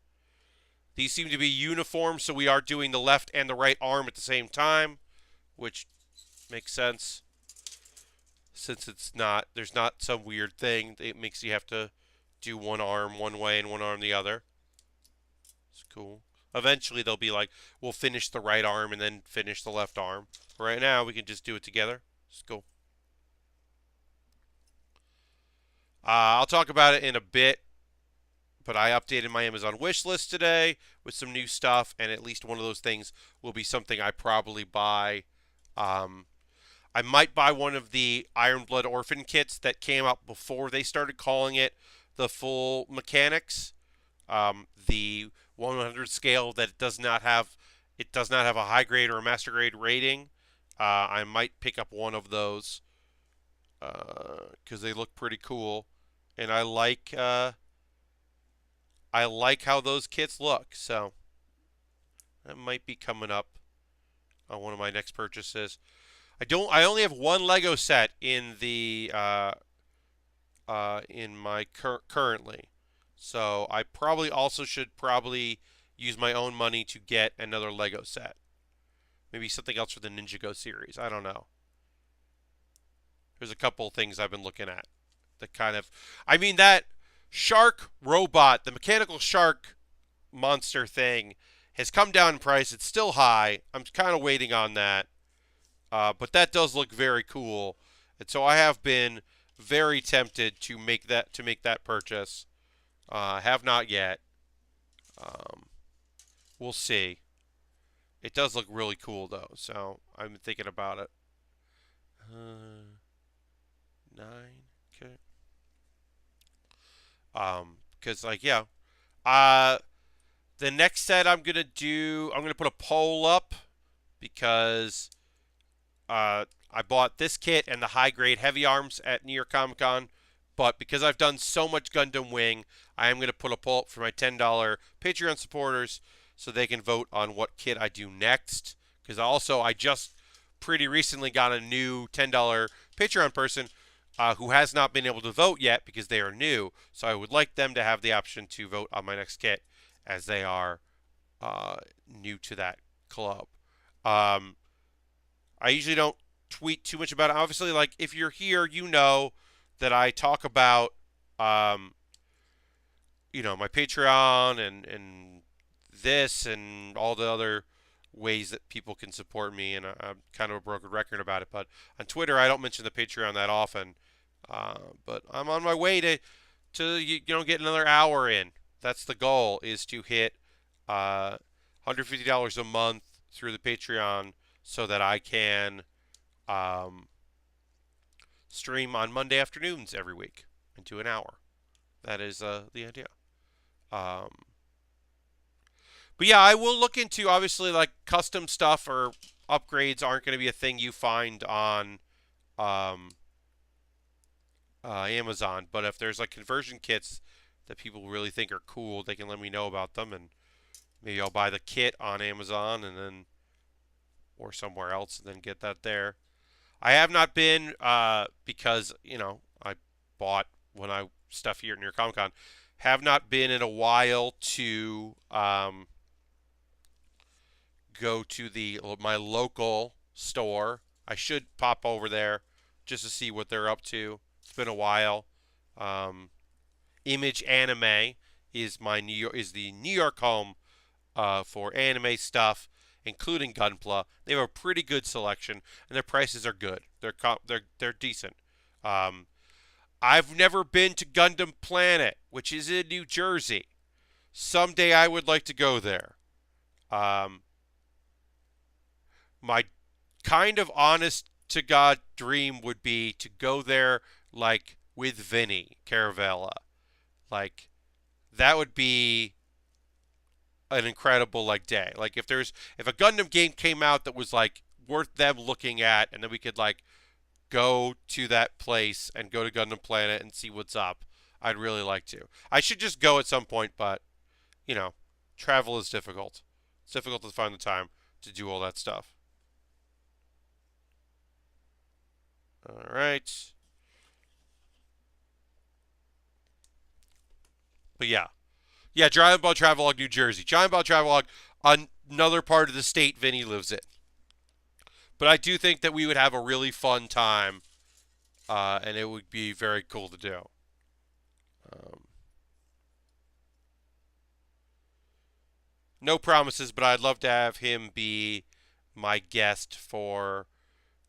These seem to be uniform, so we are doing the left and the right arm at the same time, which makes sense. Since there's not some weird thing that makes you have to do one arm one way and one arm the other. It's cool. Eventually they'll be like, we'll finish the right arm and then finish the left arm. Right now we can just do it together. It's cool. I'll talk about it in a bit, but I updated my Amazon wish list today with some new stuff, and at least one of those things will be something I probably buy. I might buy one of the Iron Blood Orphan kits that came out before they started calling it the full mechanics. The 100 scale that does not have a high grade or a master grade rating. I might pick up one of those because they look pretty cool, and I like how those kits look. So that might be coming up on one of my next purchases. I only have one Lego set in the in my currently, so I probably also should use my own money to get another Lego set. Maybe something else for the Ninjago series. I don't know. There's a couple things I've been looking at that kind of, I mean, that shark robot, the mechanical shark monster thing, has come down in price. It's still high. I'm kind of waiting on that. But that does look very cool, and so I have been very tempted to make that purchase. Have not yet. We'll see. It does look really cool though, so I'm thinking about it. 9. Okay. Because like yeah, the next set I'm gonna put a poll up because I bought this kit and the high grade heavy arms at New York Comic Con, but because I've done so much Gundam Wing, I am going to put a poll up for my $10 Patreon supporters so they can vote on what kit I do next. Because also I just pretty recently got a new $10 Patreon person who has not been able to vote yet because they are new. So I would like them to have the option to vote on my next kit as they are new to that club. Um, I usually don't tweet too much about it. Obviously, like if you're here, you know that I talk about um, my Patreon and this and all the other ways that people can support me, and I'm kind of a broken record about it. But on Twitter, I don't mention the Patreon that often. But I'm on my way to get another hour in. That's the goal, is to hit $150 a month through the Patreon so that I can stream on Monday afternoons every week into an hour. That is the idea. Um, but yeah, I will look into, obviously, like custom stuff or upgrades aren't going to be a thing you find on um, Amazon. But if there's like conversion kits that people really think are cool, they can let me know about them, and maybe I'll buy the kit on Amazon and then or somewhere else and then get that there. I have not been because I bought when I stuff here near Comic Con. Have not been in a while to go to my local store. I should pop over there just to see what they're up to. It's been a while. Image Anime is the New York home for anime stuff, including Gunpla. They have a pretty good selection, and their prices are good. They're decent. I've never been to Gundam Planet, which is in New Jersey. Someday I would like to go there. My kind of honest to God dream would be to go there like with Vinny Caravella. Like that would be an incredible day. Like if a Gundam game came out that was like worth them looking at, and then we could like go to that place and go to Gundam Planet and see what's up. I'd really like to. I should just go at some point, but travel is difficult. It's difficult to find the time to do all that stuff. All right. But yeah. Yeah, Giant Ball Travelog, New Jersey. Giant Ball Travelog, another part of the state Vinny lives in. But I do think that we would have a really fun time, and it would be very cool to do. No promises, but I'd love to have him be my guest for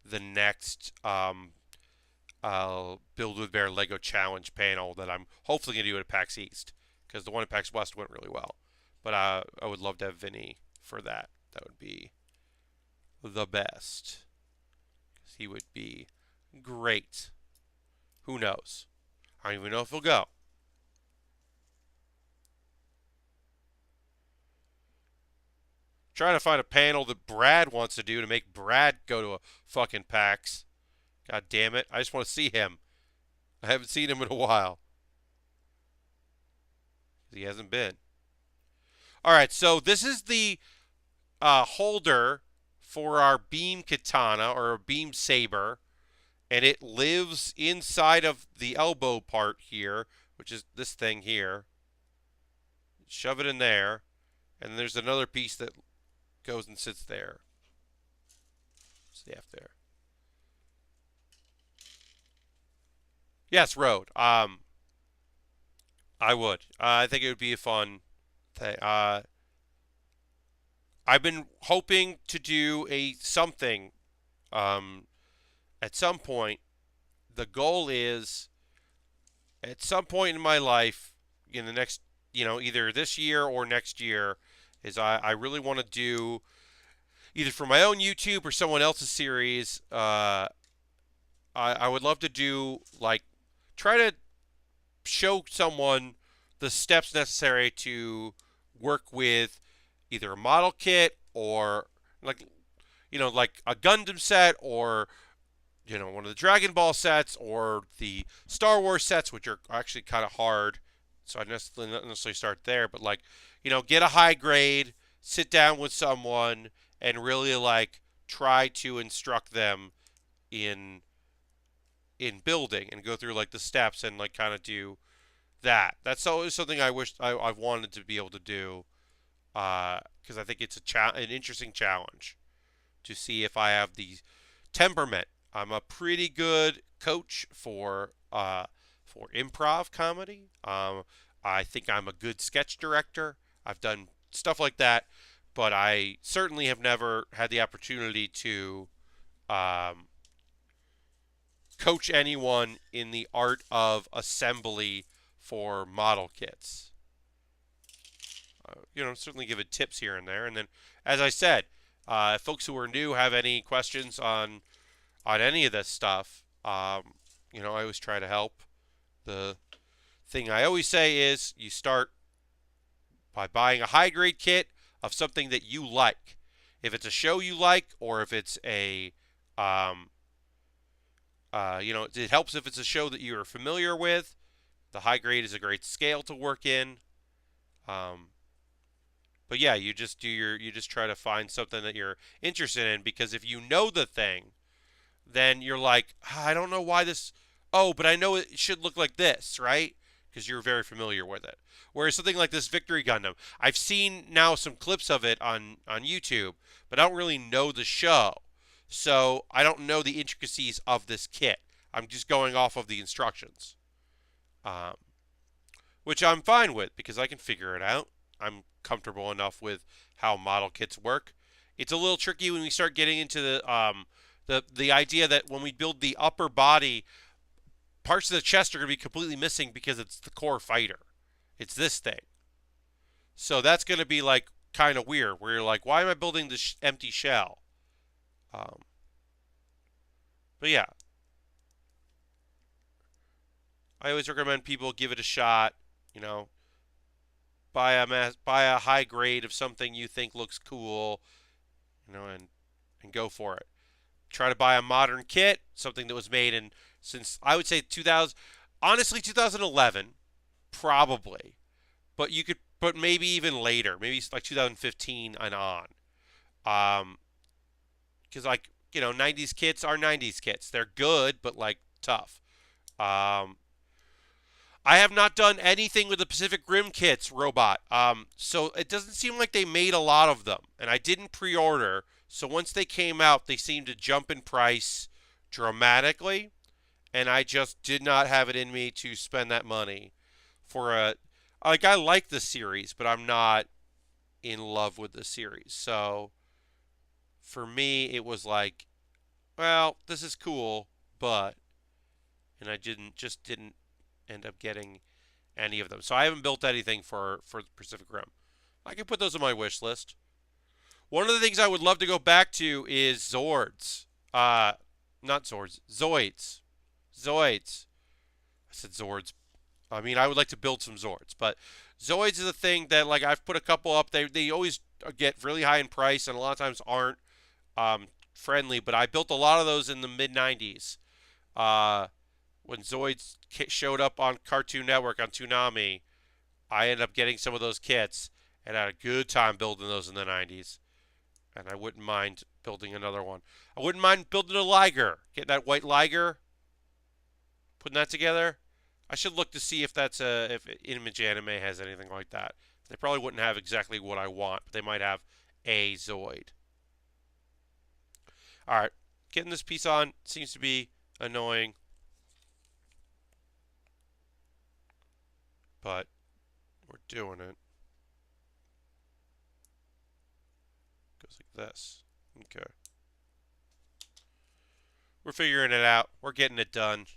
the next Build with Bear Lego Challenge panel that I'm hopefully going to do at PAX East, because the one at PAX West went really well. But I would love to have Vinny for that. That would be the best. He would be great. Who knows? I don't even know if he'll go. Trying to find a panel that Brad wants to do to make Brad go to a fucking PAX. God damn it. I just want to see him. I haven't seen him in a while. He hasn't been. Alright, so this is the holder for our beam katana or a beam saber, and it lives inside of the elbow part here, which is this thing here. Shove it in there, and there's another piece that goes and sits there. Staff there. Yes, road. I would. I think it would be a fun thing. I've been hoping to do something at some point. The goal is at some point in my life, in the next, either this year or next year, is I really want to do either for my own YouTube or someone else's series. I would love to do try to show someone the steps necessary to work with either a model kit or like a Gundam set, or one of the Dragon Ball sets, or the Star Wars sets, which are actually kind of hard. So I not necessarily start there, but get a high grade, sit down with someone, and really try to instruct them in in building and go through like the steps and like kind of do that. That's always something I wish I've wanted to be able to do because I think it's an interesting challenge to see if I have the temperament. I'm a pretty good coach for improv comedy. I think I'm a good sketch director. I've done stuff like that, but I certainly have never had the opportunity to um, coach anyone in the art of assembly for model kits. Certainly give it tips here and there. And then, as I said, folks who are new have any questions on any of this stuff, I always try to help. The thing I always say is you start by buying a high grade kit of something that you like. If it's a show you like, or if it's it helps if it's a show that you are familiar with. The high grade is a great scale to work in. But yeah, you just try to find something that you're interested in, because if you know the thing, then you're like, I don't know why this. Oh, but I know it should look like this, right? Because you're very familiar with it. Whereas something like this Victory Gundam, I've seen now some clips of it on YouTube, but I don't really know the show. So I don't know the intricacies of this kit. I'm just going off of the instructions, um, which I'm fine with because I can figure it out. I'm comfortable enough with how model kits work. It's a little tricky when we start getting into the idea that when we build the upper body, parts of the chest are going to be completely missing because it's the core fighter. It's this thing. So that's going to be like kind of weird, where you're like, why am I building this empty shell? But yeah, I always recommend people give it a shot. You know, buy a high grade of something you think looks cool, and go for it. Try to buy a modern kit, something that was made in, since I would say 2000, honestly 2011, probably, but maybe even later, maybe like 2015 and on, because like 90s kits are 90s kits. They're good, but like tough. Um, I have not done anything with the Pacific Rim kits, Robot. So it doesn't seem like they made a lot of them, and I didn't pre-order. So once they came out, they seemed to jump in price dramatically, and I just did not have it in me to spend that money for I like the series, but I'm not in love with the series. So for me, it was like, well, this is cool, but, and I didn't end up getting any of them. So I haven't built anything for Pacific Rim. I can put those on my wish list. One of the things I would love to go back to is Zords. Not Zords, Zoids. Zoids. I said Zords. I mean, I would like to build some Zords, but Zoids is a thing that, like, I've put a couple up. They always get really high in price, and a lot of times aren't friendly. But I built a lot of those in the mid '90s. When Zoids showed up on Cartoon Network on Toonami, I ended up getting some of those kits and had a good time building those in the '90s. And I wouldn't mind building another one. I wouldn't mind building a Liger. Getting that white Liger, putting that together. I should look to see if if Image Anime has anything like that. They probably wouldn't have exactly what I want, but they might have a Zoid. All right, getting this piece on seems to be annoying, but we're doing it. Goes like this. Okay. We're figuring it out. We're getting it done.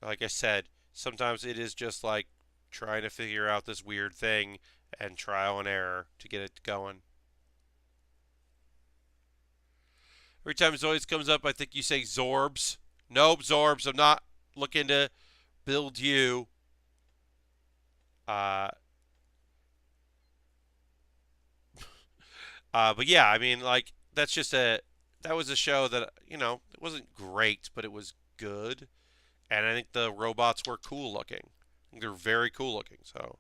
Like I said, sometimes it is just like trying to figure out this weird thing and trial and error to get it going. Every time Zoids comes up, I think you say Zorbs. Nope, Zorbs. I'm not looking to build you. But yeah, I mean, like, that was a show that, it wasn't great, but it was good. And I think the robots were cool looking. I think they're very cool looking. So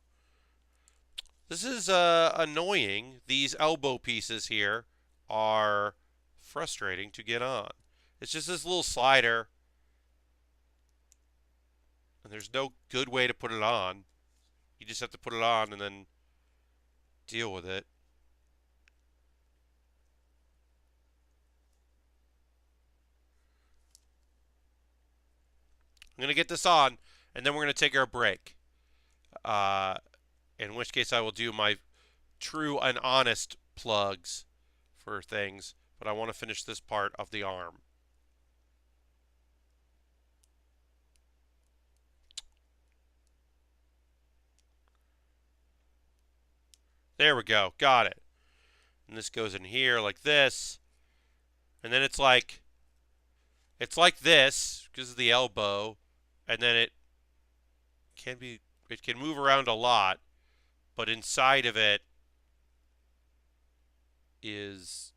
this is annoying. These elbow pieces here are frustrating to get on. It's just this little slider. And there's no good way to put it on. You just have to put it on and then deal with it. I'm going to get this on, and then we're going to take our break. Uh, in which case I will do my true and honest plugs for things, but I want to finish this part of the arm. There we go. Got it. And this goes in here like this. And then it's like this because of the elbow, and then it can move around a lot, but inside of it is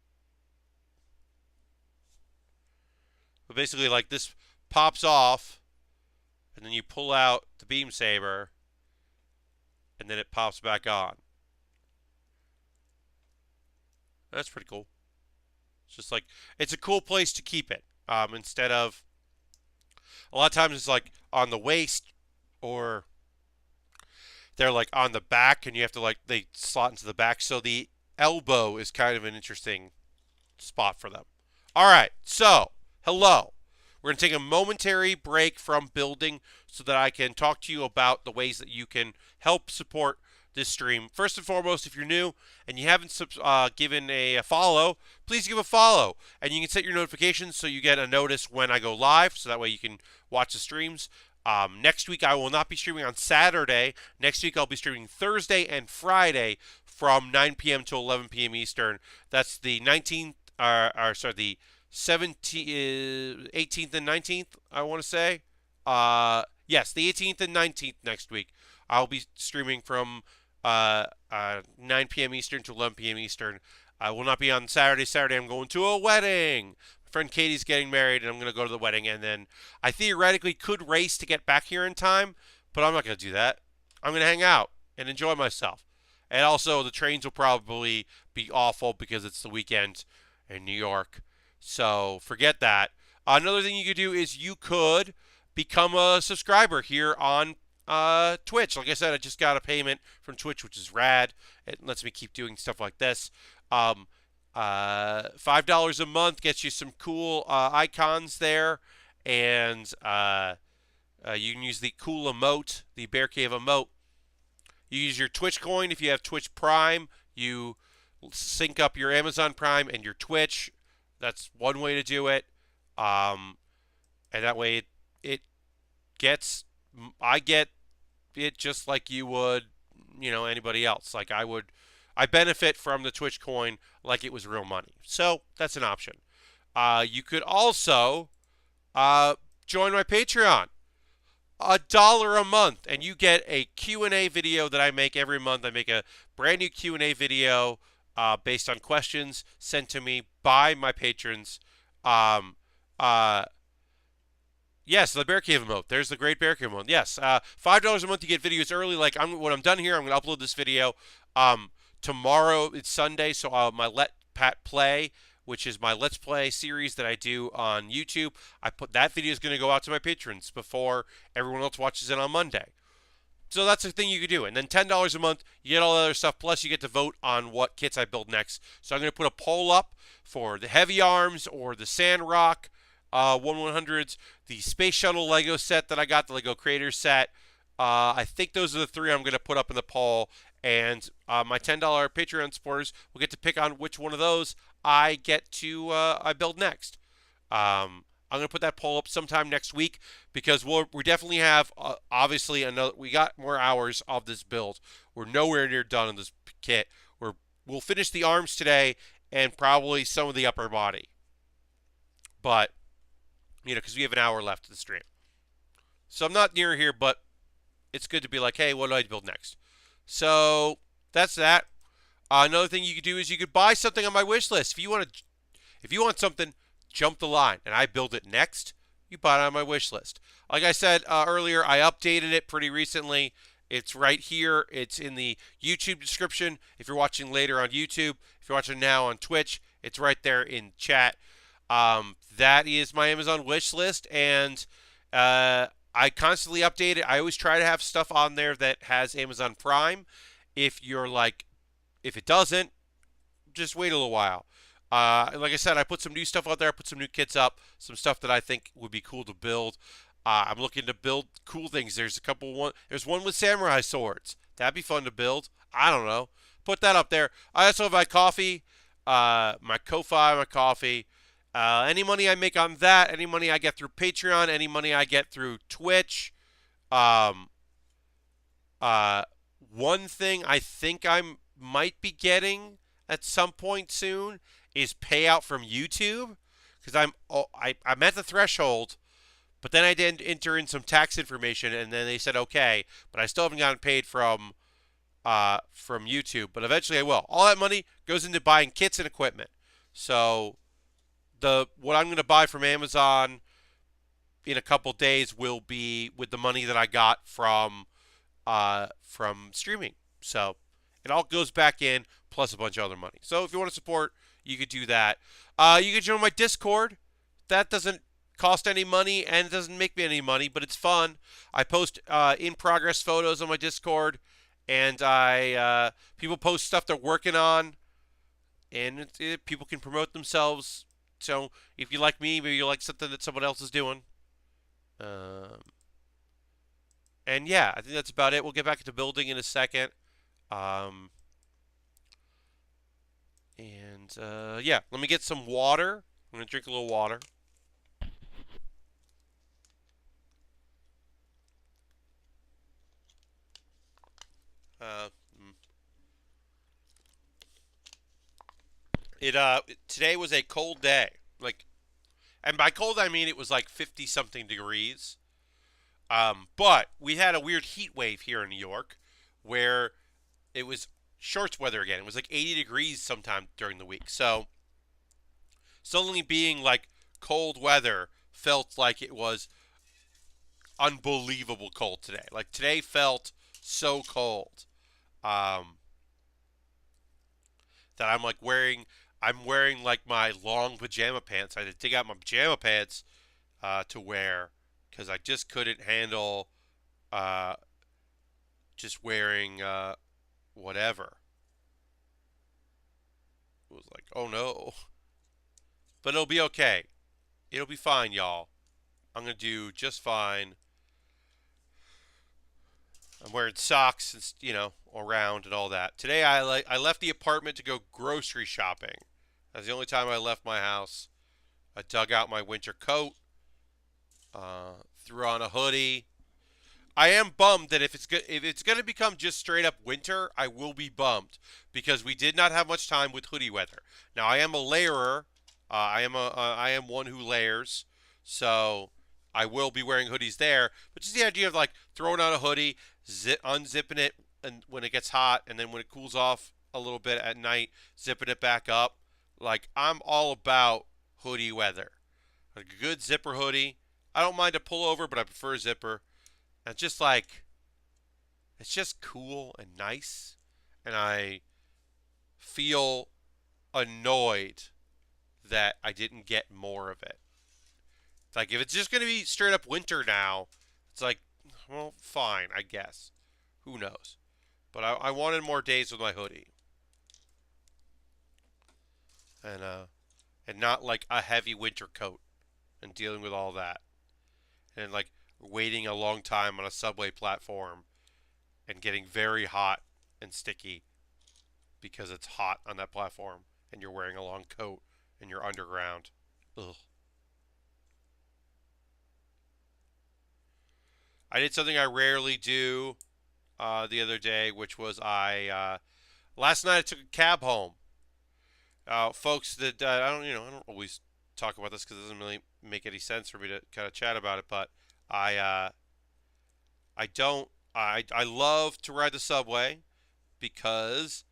basically like this pops off, and then you pull out the beam saber, and then it pops back on. That's pretty cool. It's just like, it's a cool place to keep it. Instead of, a lot of times it's like on the waist, or they're like on the back and you have to like, they slot into the back. So the elbow is kind of an interesting spot for them. All right, so hello. We're going to take a momentary break from building so that I can talk to you about the ways that you can help support this stream. First and foremost, if you're new and you haven't given a follow, please give a follow. And you can set your notifications so you get a notice when I go live, so that way you can watch the streams. Next week, I will not be streaming on Saturday. Next week, I'll be streaming Thursday and Friday from 9 p.m. to 11 p.m. Eastern. That's the 19th, the 18th and 19th, I want to say. Yes, the 18th and 19th next week. I'll be streaming from 9 p.m. Eastern to 11 p.m. Eastern. I will not be on Saturday. Saturday, I'm going to a wedding. My friend Katie's getting married, and I'm going to go to the wedding. And then I theoretically could race to get back here in time, but I'm not going to do that. I'm going to hang out and enjoy myself. And also, the trains will probably be awful because it's the weekend in New York. So forget that. Another thing you could do is you could become a subscriber here on Twitch. Like I said, I just got a payment from Twitch, which is rad. It lets me keep doing stuff like this. $5 a month gets you some cool icons there, and you can use the cool emote, the Bear Cave emote. You use your Twitch coin if you have Twitch Prime. You sync up your Amazon Prime and your Twitch. That's one way to do it. And that way I get it just like you would, anybody else. Like I benefit from the Twitch coin like it was real money. So that's an option. You could also join my Patreon. $1 a month, and you get a Q&A video that I make every month. I make a brand new Q&A video based on questions sent to me by my patrons. Yes, the Bear Cave emote. There's the Great Bear Cave emote. Yes, $5 a month, you get videos early. Like when I'm done here, I'm going to upload this video. Tomorrow it's Sunday, so my Let Pat Play, which is my Let's Play series that I do on YouTube. That video is going to go out to my patrons before everyone else watches it on Monday. So that's the thing you could do. And then $10 a month, you get all the other stuff, plus you get to vote on what kits I build next. So I'm going to put a poll up for the Heavy Arms or the Sandrock 1/100s, the Space Shuttle Lego set that I got, the Lego Creator set. I think those are the three I'm going to put up in the poll. And my $10 Patreon supporters will get to pick on which one of those I build next. I'm going to put that poll up sometime next week because we definitely have, obviously, we got more hours of this build. We're nowhere near done on this kit. We'll finish the arms today and probably some of the upper body. But, because we have an hour left of the stream. So I'm not near here, but it's good to be like, hey, what do I build next? So that's that. Another thing you could do is you could buy something on my wish list. If you want something, jump the line, and I build it next. You buy it on my wish list. Like I said earlier, I updated it pretty recently. It's right here. It's in the YouTube description. If you're watching later on YouTube, if you're watching now on Twitch, it's right there in chat. That is my Amazon wish list, and I constantly update it. I always try to have stuff on there that has Amazon Prime. If you're like, if it doesn't, just wait a little while. Like I said, I put some new stuff out there. I put some new kits up, some stuff that I think would be cool to build. I'm looking to build cool things. There's a couple one. There's one with samurai swords. That'd be fun to build. I don't know. Put that up there. I also have my coffee, my Ko-fi, my coffee. Any money I make on that, any money I get through Patreon, any money I get through Twitch. Um, uh, One thing I think I might be getting at some point soon is payout from YouTube because I'm at the threshold, but then I did enter in some tax information and then they said okay, but I still haven't gotten paid from YouTube, but eventually I will. All that money goes into buying kits and equipment. So the what I'm going to buy from Amazon in a couple days will be with the money that I got from streaming. So it all goes back in plus a bunch of other money. So if you want to support, you could do that. You could join my Discord. That doesn't cost any money and it doesn't make me any money, but it's fun. I post in progress photos on my Discord, and I people post stuff they're working on, and people can promote themselves. So if you like me, maybe you like something that someone else is doing. Um, and yeah, I think that's about it. We'll get back into building in a second. Um, yeah, let me get some water. I'm gonna drink a little water. Uh, mm. Today was a cold day. Like, and by cold I mean it was like 50 something degrees. But we had a weird heat wave here in New York, where it was shorts weather again. It was like 80 degrees sometime during the week. So suddenly being like cold weather felt like it was unbelievable cold today. Like today felt so cold um, that I'm wearing like my long pajama pants. I had to dig out my pajama pants to wear because I just couldn't handle uh, just wearing whatever. It was like, oh no. But it'll be okay. It'll be fine, y'all. I'm going to do just fine. I'm wearing socks and around and all that. Today I left the apartment to go grocery shopping. That's the only time I left my house. I dug out my winter coat, threw on a hoodie. I am bummed that if it's going to become just straight up winter, I will be bummed because we did not have much time with hoodie weather. Now I am a layerer. I am one who layers, so I will be wearing hoodies there. But just the idea of like throwing on a hoodie, unzipping it, and when it gets hot, and then when it cools off a little bit at night, zipping it back up. Like I'm all about hoodie weather. Like a good zipper hoodie. I don't mind a pullover, but I prefer a zipper. And just like it's just cool and nice, and I feel annoyed that I didn't get more of it. Like if it's just gonna be straight up winter now, it's like, well, fine, I guess. Who knows? But I wanted more days with my hoodie, and not like a heavy winter coat and dealing with all that, and like waiting a long time on a subway platform and getting very hot and sticky because it's hot on that platform and you're wearing a long coat and you're underground. Ugh. I did something I rarely do the other day, which was last night I took a cab home. Folks that I don't always talk about this because it doesn't really make any sense for me to kind of chat about it, but I I don't I love to ride the subway because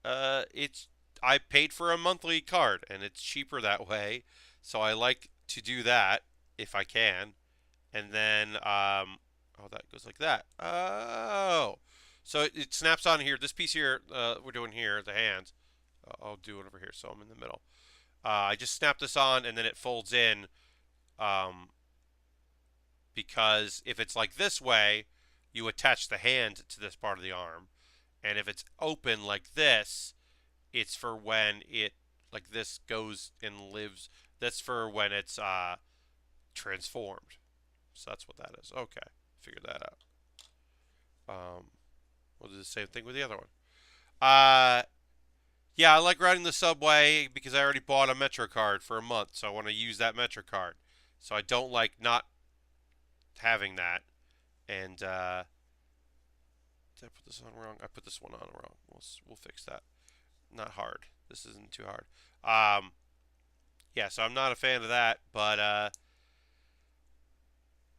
it's I paid for a monthly card and it's cheaper that way, so I like to do that if I can. And then oh, that goes like that. Oh, so it snaps on here. This piece here we're doing here, the hands. I'll do it over here, so I'm in the middle. I just snap this on and then it folds in, um, because if it's like this way, you attach the hand to this part of the arm, and if it's open like this, it's for when it like this goes and lives. That's for when it's transformed. So that's what that is. Okay, figured that out. We'll do the same thing with the other one. Uh, yeah, I like riding the subway because I already bought a Metro card for a month, so I want to use that Metro card. So I don't like not having that. And did I put this on wrong? I put this one on wrong. We'll fix that. Not hard. This isn't too hard. Yeah, so I'm not a fan of that, but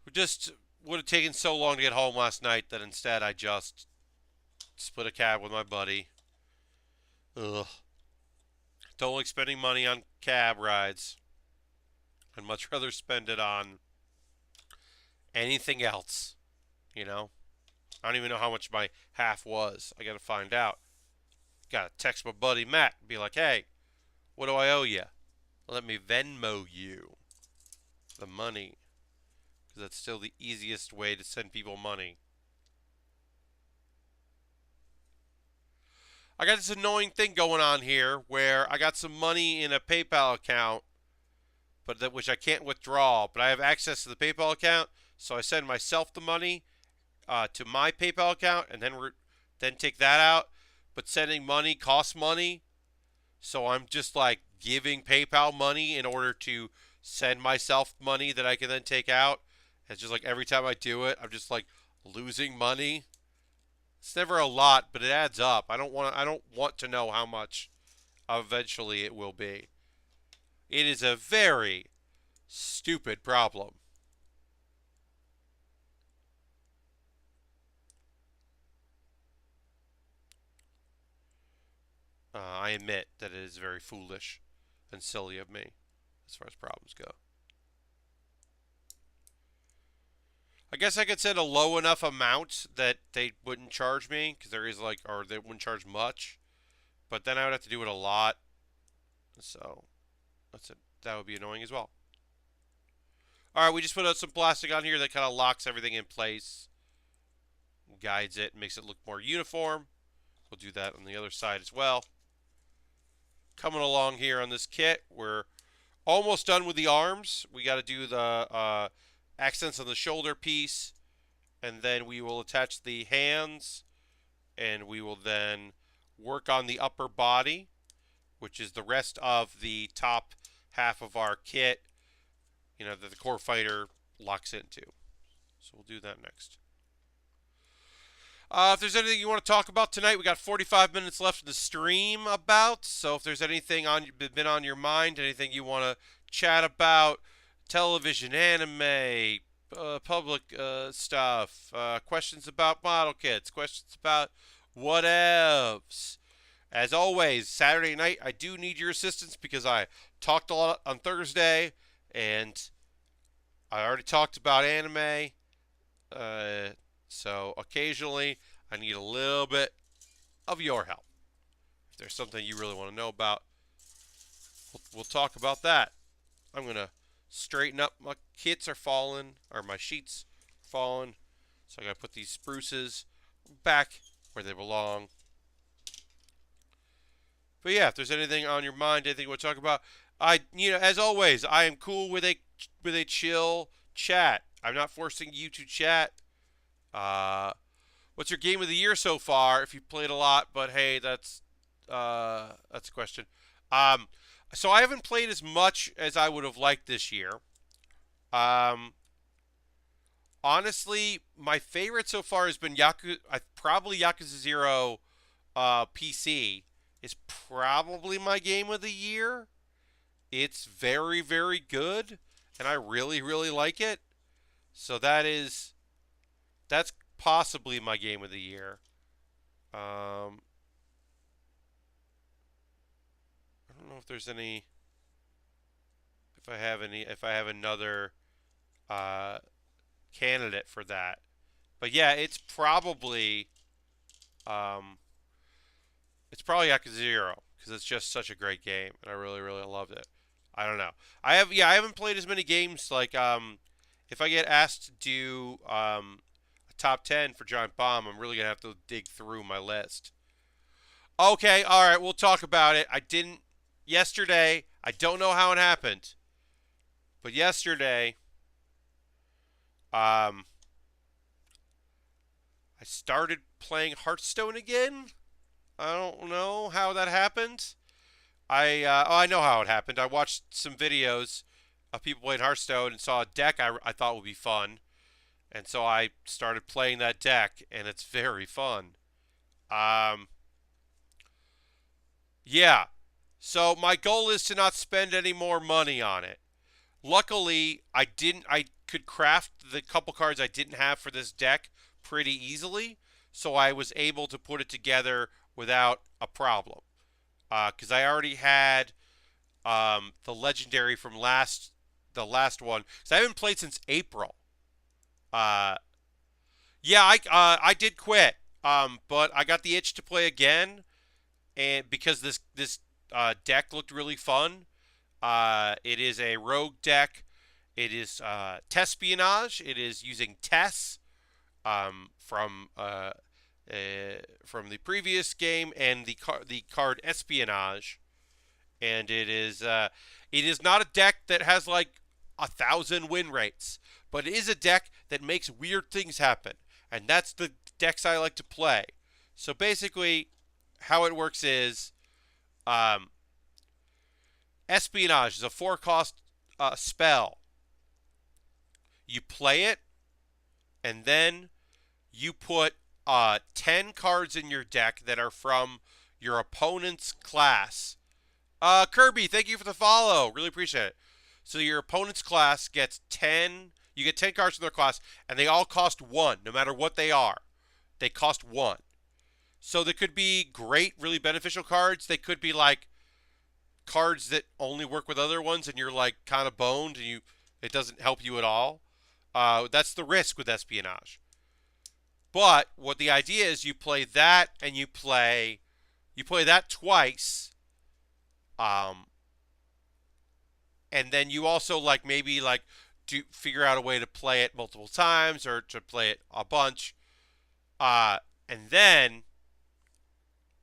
we just would have taken so long to get home last night that instead I just split a cab with my buddy. Ugh. Don't like spending money on cab rides. I'd much rather spend it on anything else. You know? I don't even know how much my half was. I gotta find out. Gotta text my buddy Matt and be like, hey, what do I owe you? Let me Venmo you the money. Because that's still the easiest way to send people money. I got this annoying thing going on here where I got some money in a PayPal account, but that which I can't withdraw. But I have access to the PayPal account, so I send myself the money to my PayPal account, and then take that out. But sending money costs money, so I'm just like giving PayPal money in order to send myself money that I can then take out. It's just like every time I do it, I'm just like losing money. It's never a lot, but it adds up. I don't want to know how much eventually it will be. It is a very stupid problem. I admit that it is very foolish and silly of me as far as problems go. I guess I could set a low enough amount that they wouldn't charge me, because there is like, or they wouldn't charge much. But then I would have to do it a lot, so that would be annoying as well. All right, we just put out some plastic on here that kind of locks everything in place, guides it, makes it look more uniform. We'll do that on the other side as well. Coming along here on this kit, we're almost done with the arms. We got to do the accents on the shoulder piece, and then we will attach the hands, and we will then work on the upper body, which is the rest of the top half of our kit, you know, that the core fighter locks into. So we'll do that next. If there's anything you want to talk about tonight, we got 45 minutes left in the stream about. So if there's anything been on your mind, anything you want to chat about, television, anime, public stuff, questions about model kits, questions about whatevs. As always, Saturday night, I do need your assistance because I talked a lot on Thursday, and I already talked about anime. So occasionally, I need a little bit of your help. If there's something you really want to know about, we'll talk about that. I'm going to straighten up. My kits are falling, or my sheets are falling. So I got to put these spruces back where they belong. But yeah, if there's anything on your mind, anything you want to talk about, as always, I am cool with a chill chat. I'm not forcing you to chat. What's your game of the year so far? If you played a lot, but hey, that's a question. So I haven't played as much as I would have liked this year. Honestly, my favorite so far has been probably Yakuza 0 PC is probably my game of the year. It's very, very good, and I really, really like it. So that's possibly my game of the year. I don't know if there's any. If I have another candidate for that, but yeah, it's probably Yakuza 0 because it's just such a great game, and I really, really loved it. I don't know. I haven't played as many games like if I get asked to do a top 10 for Giant Bomb, I'm really gonna have to dig through my list. Okay, all right, we'll talk about it. I didn't yesterday. I don't know how it happened, but yesterday, um, I started playing Hearthstone again. I don't know how that happened. I know how it happened. I watched some videos of people playing Hearthstone and saw a deck I thought would be fun, and so I started playing that deck, and it's very fun. Um, yeah. So my goal is to not spend any more money on it. Luckily, I didn't. I could craft the couple cards I didn't have for this deck pretty easily, so I was able to put it together without a problem. Because I already had the legendary from the last one. Because I haven't played since April. Uh, yeah, I did quit. But I got the itch to play again, and because this deck looked really fun. It is a rogue deck. It is Tespionage. It is using Tess um, from uh, from the previous game and the card Espionage. And it is not a deck that has like 1,000 win rates, but it is a deck that makes weird things happen, and that's the decks I like to play. So basically, how it works is um, Espionage is a 4 cost spell. You play it, and then you put 10 cards in your deck that are from your opponent's class. Kirby, thank you for the follow. Really appreciate it. So your opponent's class gets 10. You get 10 cards from their class, and they all cost 1, no matter what they are. They cost 1. So they could be great, really beneficial cards. They could be like cards that only work with other ones, and you're like kind of boned, and it doesn't help you at all. That's the risk with Espionage. But what the idea is, you play that, and you play that twice, um, and then you also like maybe like do figure out a way to play it multiple times or to play it a bunch, and then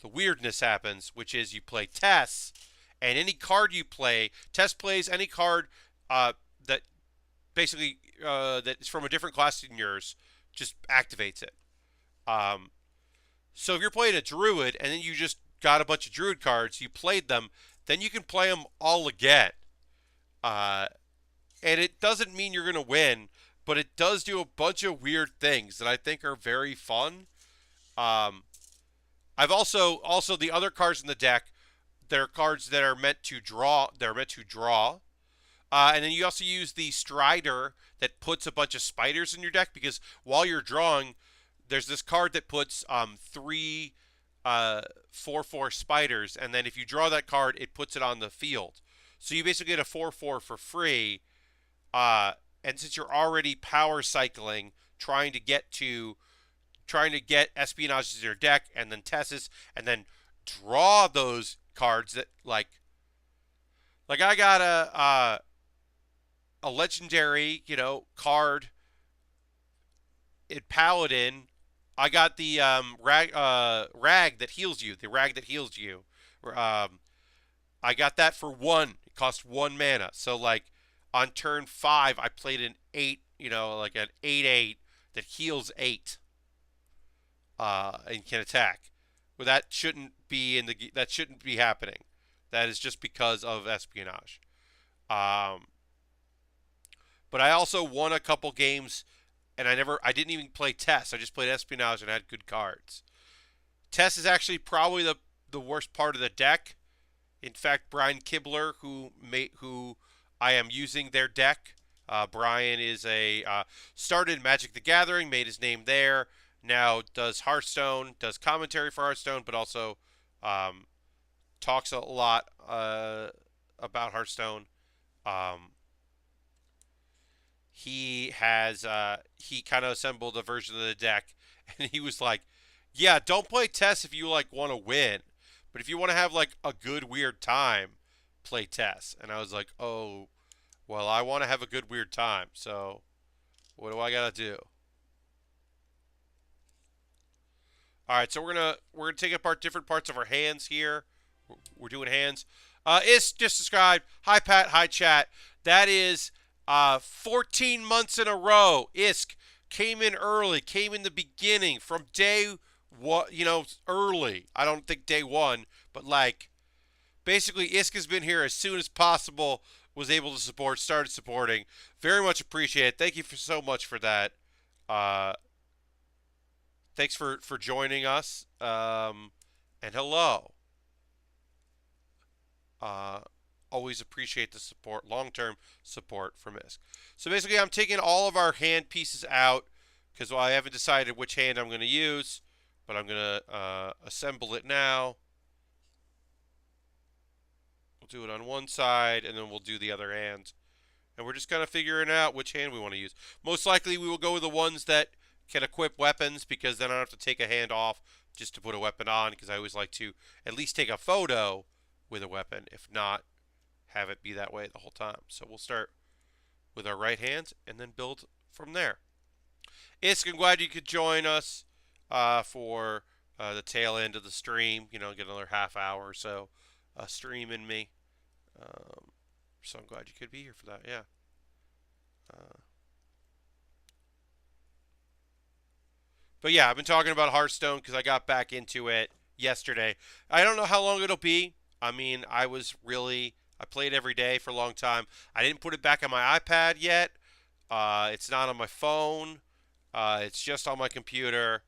the weirdness happens, which is you play Tess, and any card you play, Tess plays any card that basically that is from a different class than yours, just activates it. Um, so if you're playing a druid and then you just got a bunch of druid cards, you played them, then you can play them all again. Uh, and it doesn't mean you're going to win, but it does do a bunch of weird things that I think are very fun. Um, I've also the other cards in the deck. They're cards that are meant to draw. They're meant to draw. And then you also use the Strider that puts a bunch of spiders in your deck because while you're drawing, there's this card that puts 3 4/4 spiders, and then if you draw that card, it puts it on the field. So you basically get a 4/4 for free. And since you're already power cycling, trying to get Espionage to your deck, and then Tessus, and then draw those cards that like I got a legendary, card in Paladin. I got the rag that heals you. The rag that heals you. I got that for 1. It cost 1 mana. So like on turn 5, I played an 8. Like an 8/8 that heals 8. And can attack. Well, that shouldn't be happening. That is just because of Espionage. Um, but I also won a couple games, and I didn't even play Tess. I just played Espionage and had good cards. Tess is actually probably the worst part of the deck. In fact, Brian Kibler, who I am using their deck. Brian is started Magic the Gathering, made his name there. Now does Hearthstone, does commentary for Hearthstone, but also um, talks a lot about Hearthstone. Um, he kind of assembled a version of the deck, and he was like, "Yeah, don't play Tess if you like want to win, but if you want to have like a good weird time, play Tess." And I was like, "Oh, well, I want to have a good weird time, so." What do I gotta do? All right, so we're gonna take apart different parts of our hands here. We're doing hands. Is just described. Hi Pat. Hi chat. That is 14 months in a row. ISK came in early. Came in the beginning from day what early. I don't think day one, but like basically ISK has been here as soon as possible. Was able to support. Started supporting. Very much appreciate it. Thank you so much for that. Uh, Thanks for joining us. And hello. Uh, Always appreciate the support, long-term support from ISK. So basically, I'm taking all of our hand pieces out because I haven't decided which hand I'm going to use, but I'm going to assemble it now. We'll do it on one side, and then we'll do the other hand. And we're just kind of figuring out which hand we want to use. Most likely, we will go with the ones that can equip weapons because then I don't have to take a hand off just to put a weapon on because I always like to at least take a photo with a weapon. If not, have it be that way the whole time. So we'll start with our right hand and then build from there. Isk, I'm glad you could join us for the tail end of the stream. Get another half hour or so streaming me. So I'm glad you could be here for that. Yeah. But yeah, I've been talking about Hearthstone because I got back into it yesterday. I don't know how long it'll be. I mean, I played every day for a long time. I didn't put it back on my iPad yet. It's not on my phone. It's just on my computer.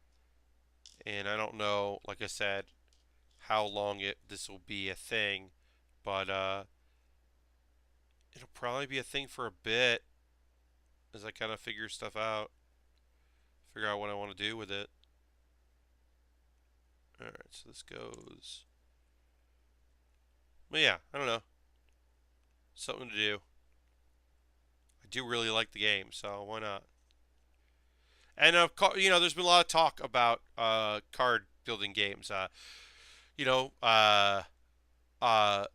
And I don't know, like I said, how long this will be a thing. But it'll probably be a thing for a bit as I kind of figure stuff out. Figure out what I want to do with it. Alright, so this goes. But yeah, I don't know. Something to do. I do really like the game, so why not? And there's been a lot of talk about card building games. You know, uh, uh,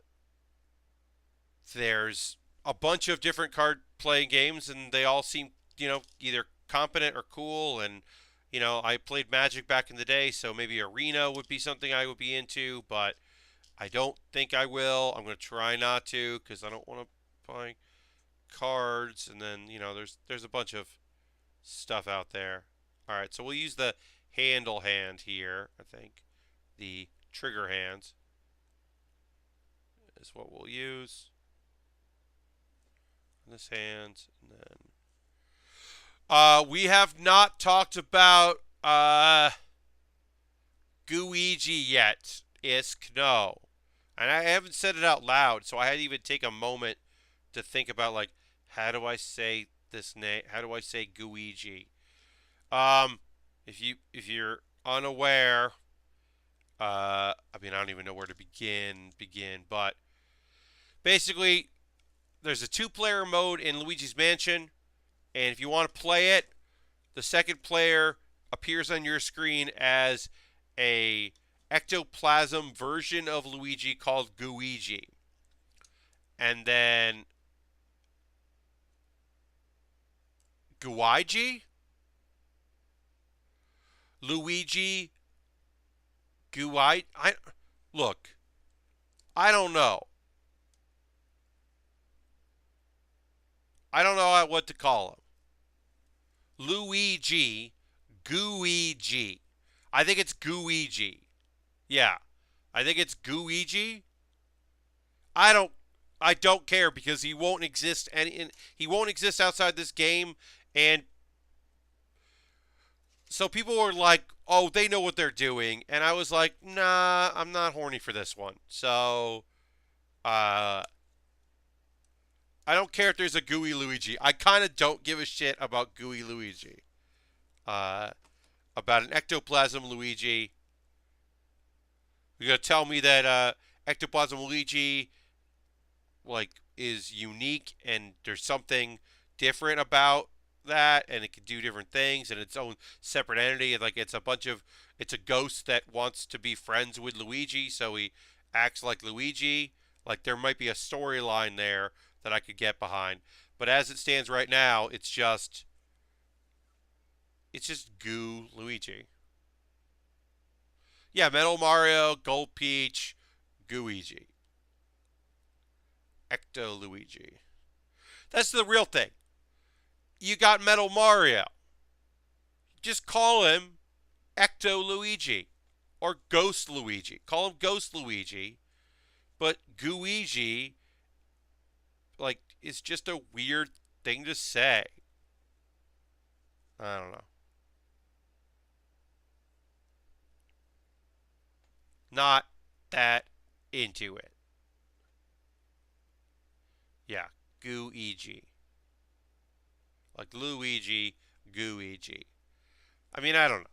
there's a bunch of different card playing games, and they all seem either competent or cool. And I played Magic back in the day, so maybe Arena would be something I would be into, but I don't think I will. I'm going to try not to because I don't want to buy cards. And then there's a bunch of stuff out there. All right, so we'll use the handle hand here. I think the trigger hands is what we'll use. This hand, and then we have not talked about Guiji yet. Isk, no. And I haven't said it out loud, so I had to even take a moment to think about like how do I say this name? How do I say Guiji? If you're unaware, I mean I don't even know where to begin, but basically there's a two-player mode in Luigi's Mansion, and if you want to play it, the second player appears on your screen as a ectoplasm version of Luigi called Guigi. And then Guigi? Luigi Guigi? Look, I don't know. I don't know what to call him. Luigi Guigi. I think it's Guigi. Yeah. I think it's Guigi. I don't care because he won't exist he won't exist outside this game, and so people were like, "Oh, they know what they're doing." And I was like, "Nah, I'm not horny for this one." So I don't care if there's a Gooey Luigi. I kind of don't give a shit about Gooey Luigi. About an ectoplasm Luigi. You're gonna tell me that ectoplasm Luigi like is unique and there's something different about that, and it can do different things and its own separate entity, and like it's a ghost that wants to be friends with Luigi, so he acts like Luigi. Like there might be a storyline there that I could get behind, but as it stands right now, it's just It's just Goo Luigi. Yeah, Metal Mario, Gold Peach, Gooigi, Ecto Luigi. That's the real thing. You got Metal Mario. Just call him Ecto Luigi or Ghost Luigi. Call him Ghost Luigi, but Gooigi, like, is just a weird thing to say. I don't know. Not that into it. Yeah, Gooigi. Like Luigi, Gooigi. I mean, I don't know.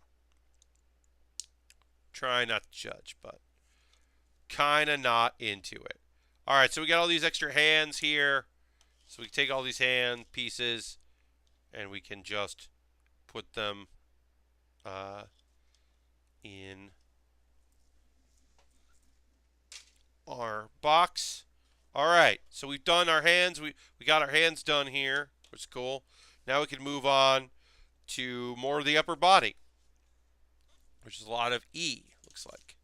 Try not to judge, but kind of not into it. All right, so we got all these extra hands here. So we can take all these hand pieces and we can just put them in our box. All right, so we've done our hands. We got our hands done here, which is cool. Now we can move on to more of the upper body, which is a lot of E, looks like.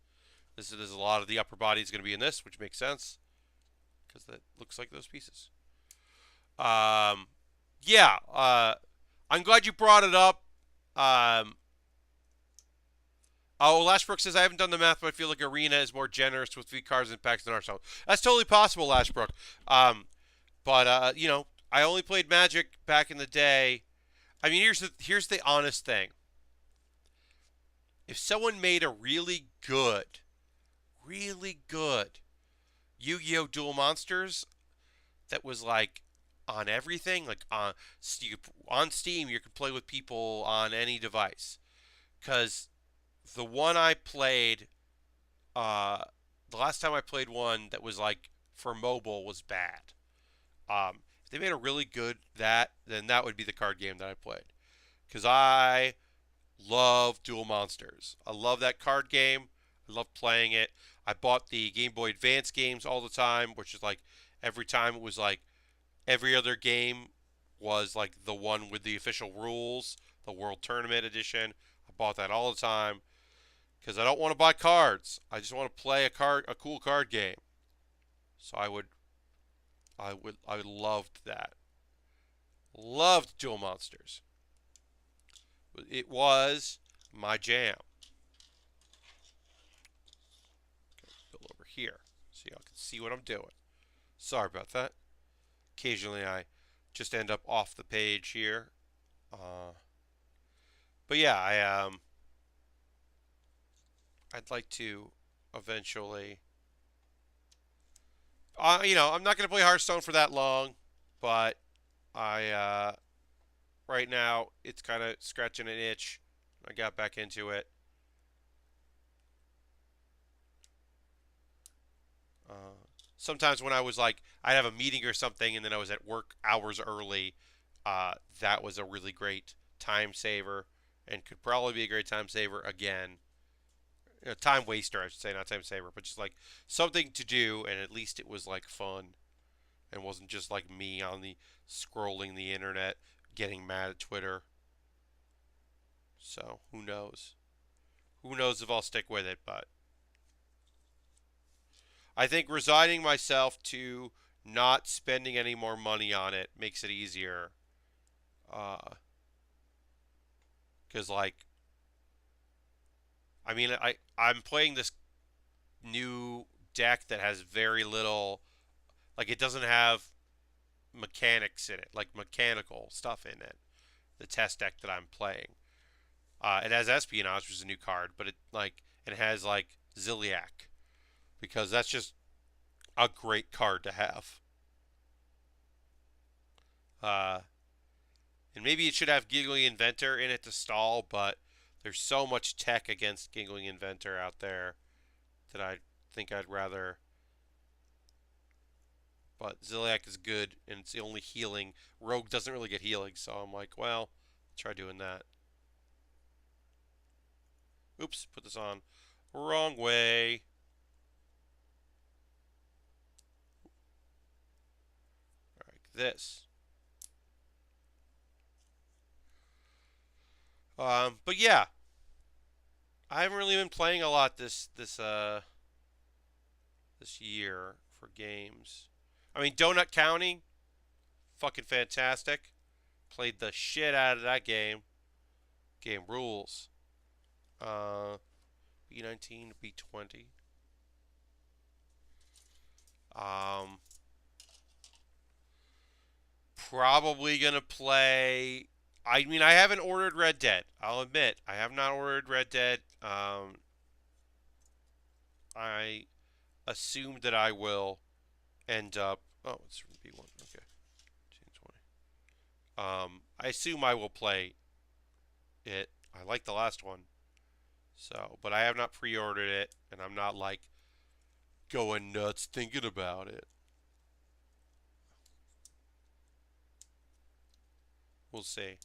This is a lot of the upper body is going to be in this, which makes sense because that looks like those pieces. Yeah, I'm glad you brought it up. Oh, Lashbrook says I haven't done the math, but I feel like Arena is more generous with V cards and packs than Hearthstone. That's totally possible, Lashbrook. But you know, I only played Magic back in the day. I mean, here's the honest thing. If someone made a really good Yu-Gi-Oh! Duel Monsters that was like on everything, like on Steam, you could play with people on any device. Because the one I played, the last time I played one that was like for mobile was bad. If they made a really good then that would be the card game that I played. Because I love Duel Monsters. I love that card game. I love playing it. I bought the Game Boy Advance games all the time, which is like every time it was like every other game was like the one with the official rules, the World Tournament Edition. I bought that all the time because I don't want to buy cards. I just want to play a cool card game. So I loved that. Loved Duel Monsters. It was my jam. Go over here so y'all can see what I'm doing. Sorry about that. Occasionally I just end up off the page here. But yeah, I'd like to eventually. You know, I'm not going to play Hearthstone for that long, but right now it's kind of scratching an itch. I got back into it. Sometimes when I was like, I'd have a meeting or something, and then I was at work hours early. That was a really great time saver, and could probably be a great time saver again. Time waster, I should say, not time saver, but just like something to do, and at least it was like fun, and wasn't just like me on the scrolling the internet, getting mad at Twitter. So who knows? Who knows if I'll stick with it? But I think resigning myself to not spending any more money on it makes it easier. Because like, I mean, I'm playing this new deck that has very little, like it doesn't have mechanics in it, like mechanical stuff in it. The test deck that I'm playing, it has espionage, which is a new card, but it has like Ziliac because that's just a great card to have. Uh, and maybe it should have Giggling Inventor in it to stall, but there's so much tech against Giggling Inventor out there that I think I'd rather. But Ziliac is good, and it's the only healing. Rogue doesn't really get healing, so I'm like, well, try doing that. Oops, put this on. Wrong way. Like this. But yeah, I haven't really been playing a lot this year for games. I mean, Donut County, fucking fantastic. Played the shit out of that game. Game rules. Uh, B19 to B20. Um, Probably gonna play. I mean, I haven't ordered Red Dead. I'll admit, I have not ordered Red Dead. I assume that I will end up. Oh, it's from B1. Okay, 20. I assume I will play it. I like the last one, so but I have not pre-ordered it, and I'm not like going nuts thinking about it. We'll see.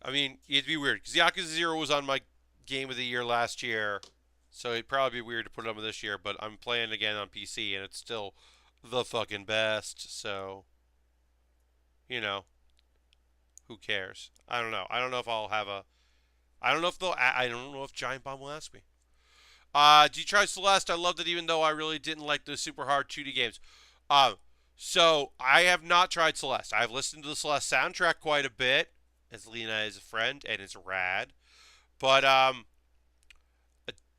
I mean, it'd be weird because Yakuza Zero was on my game of the year last year, so it'd probably be weird to put it on this year. But I'm playing again on PC, and it's still the fucking best. So you know, who cares? I don't know. I don't know if I'll have a. I don't know if they'll. I don't know if Giant Bomb will ask me. Did you try Celeste? I loved it, even though I really didn't like the super hard 2D games. Uh, so I have not tried Celeste. I've listened to the Celeste soundtrack quite a bit, as Lena is a friend, and it's rad. But I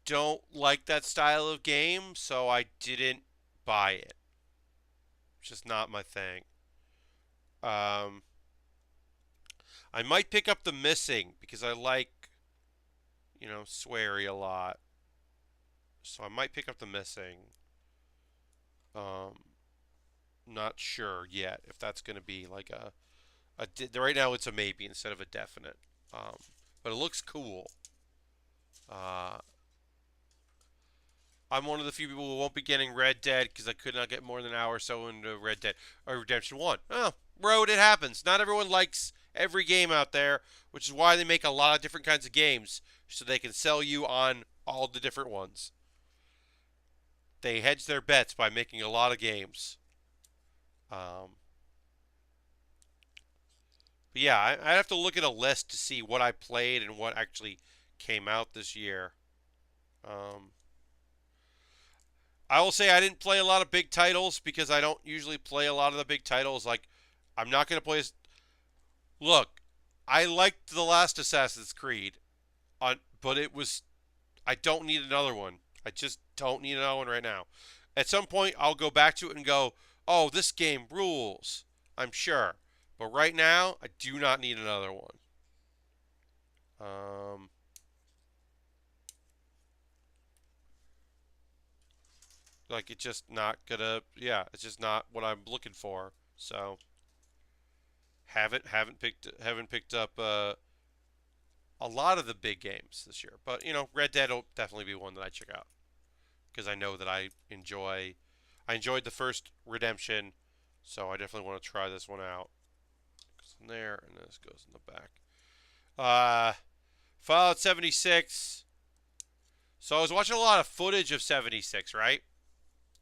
don't like that style of game, so I didn't buy it. It's just not my thing. Um, I might pick up the Missing because I like, sweary a lot. So I might pick up the Missing. Um, Not sure yet if that's going to be like right now it's a maybe instead of a definite. Um, but it looks cool. Uh, I'm one of the few people who won't be getting Red Dead because I could not get more than an hour or so into Red Dead or Redemption 1. Oh, road, it happens. Not everyone likes every game out there, which is why they make a lot of different kinds of games so they can sell you on all the different ones. They hedge their bets by making a lot of games. Um, but yeah, I have to look at a list to see what I played and what actually came out this year. Um, I will say I didn't play a lot of big titles because I don't usually play a lot of the big titles. Like, I'm not going to play. Look, I liked the last Assassin's Creed, but it was. I don't need another one. I just don't need another one right now. At some point, I'll go back to it and go, oh, this game rules. I'm sure. But right now, I do not need another one. Um, like it's just not gonna. Yeah, it's just not what I'm looking for. So haven't picked up a lot of the big games this year. But Red Dead will definitely be one that I check out because I know that I enjoyed the first Redemption, so I definitely want to try this one out. Goes in there, and this goes in the back. Uh, Fallout 76. So I was watching a lot of footage of 76, right?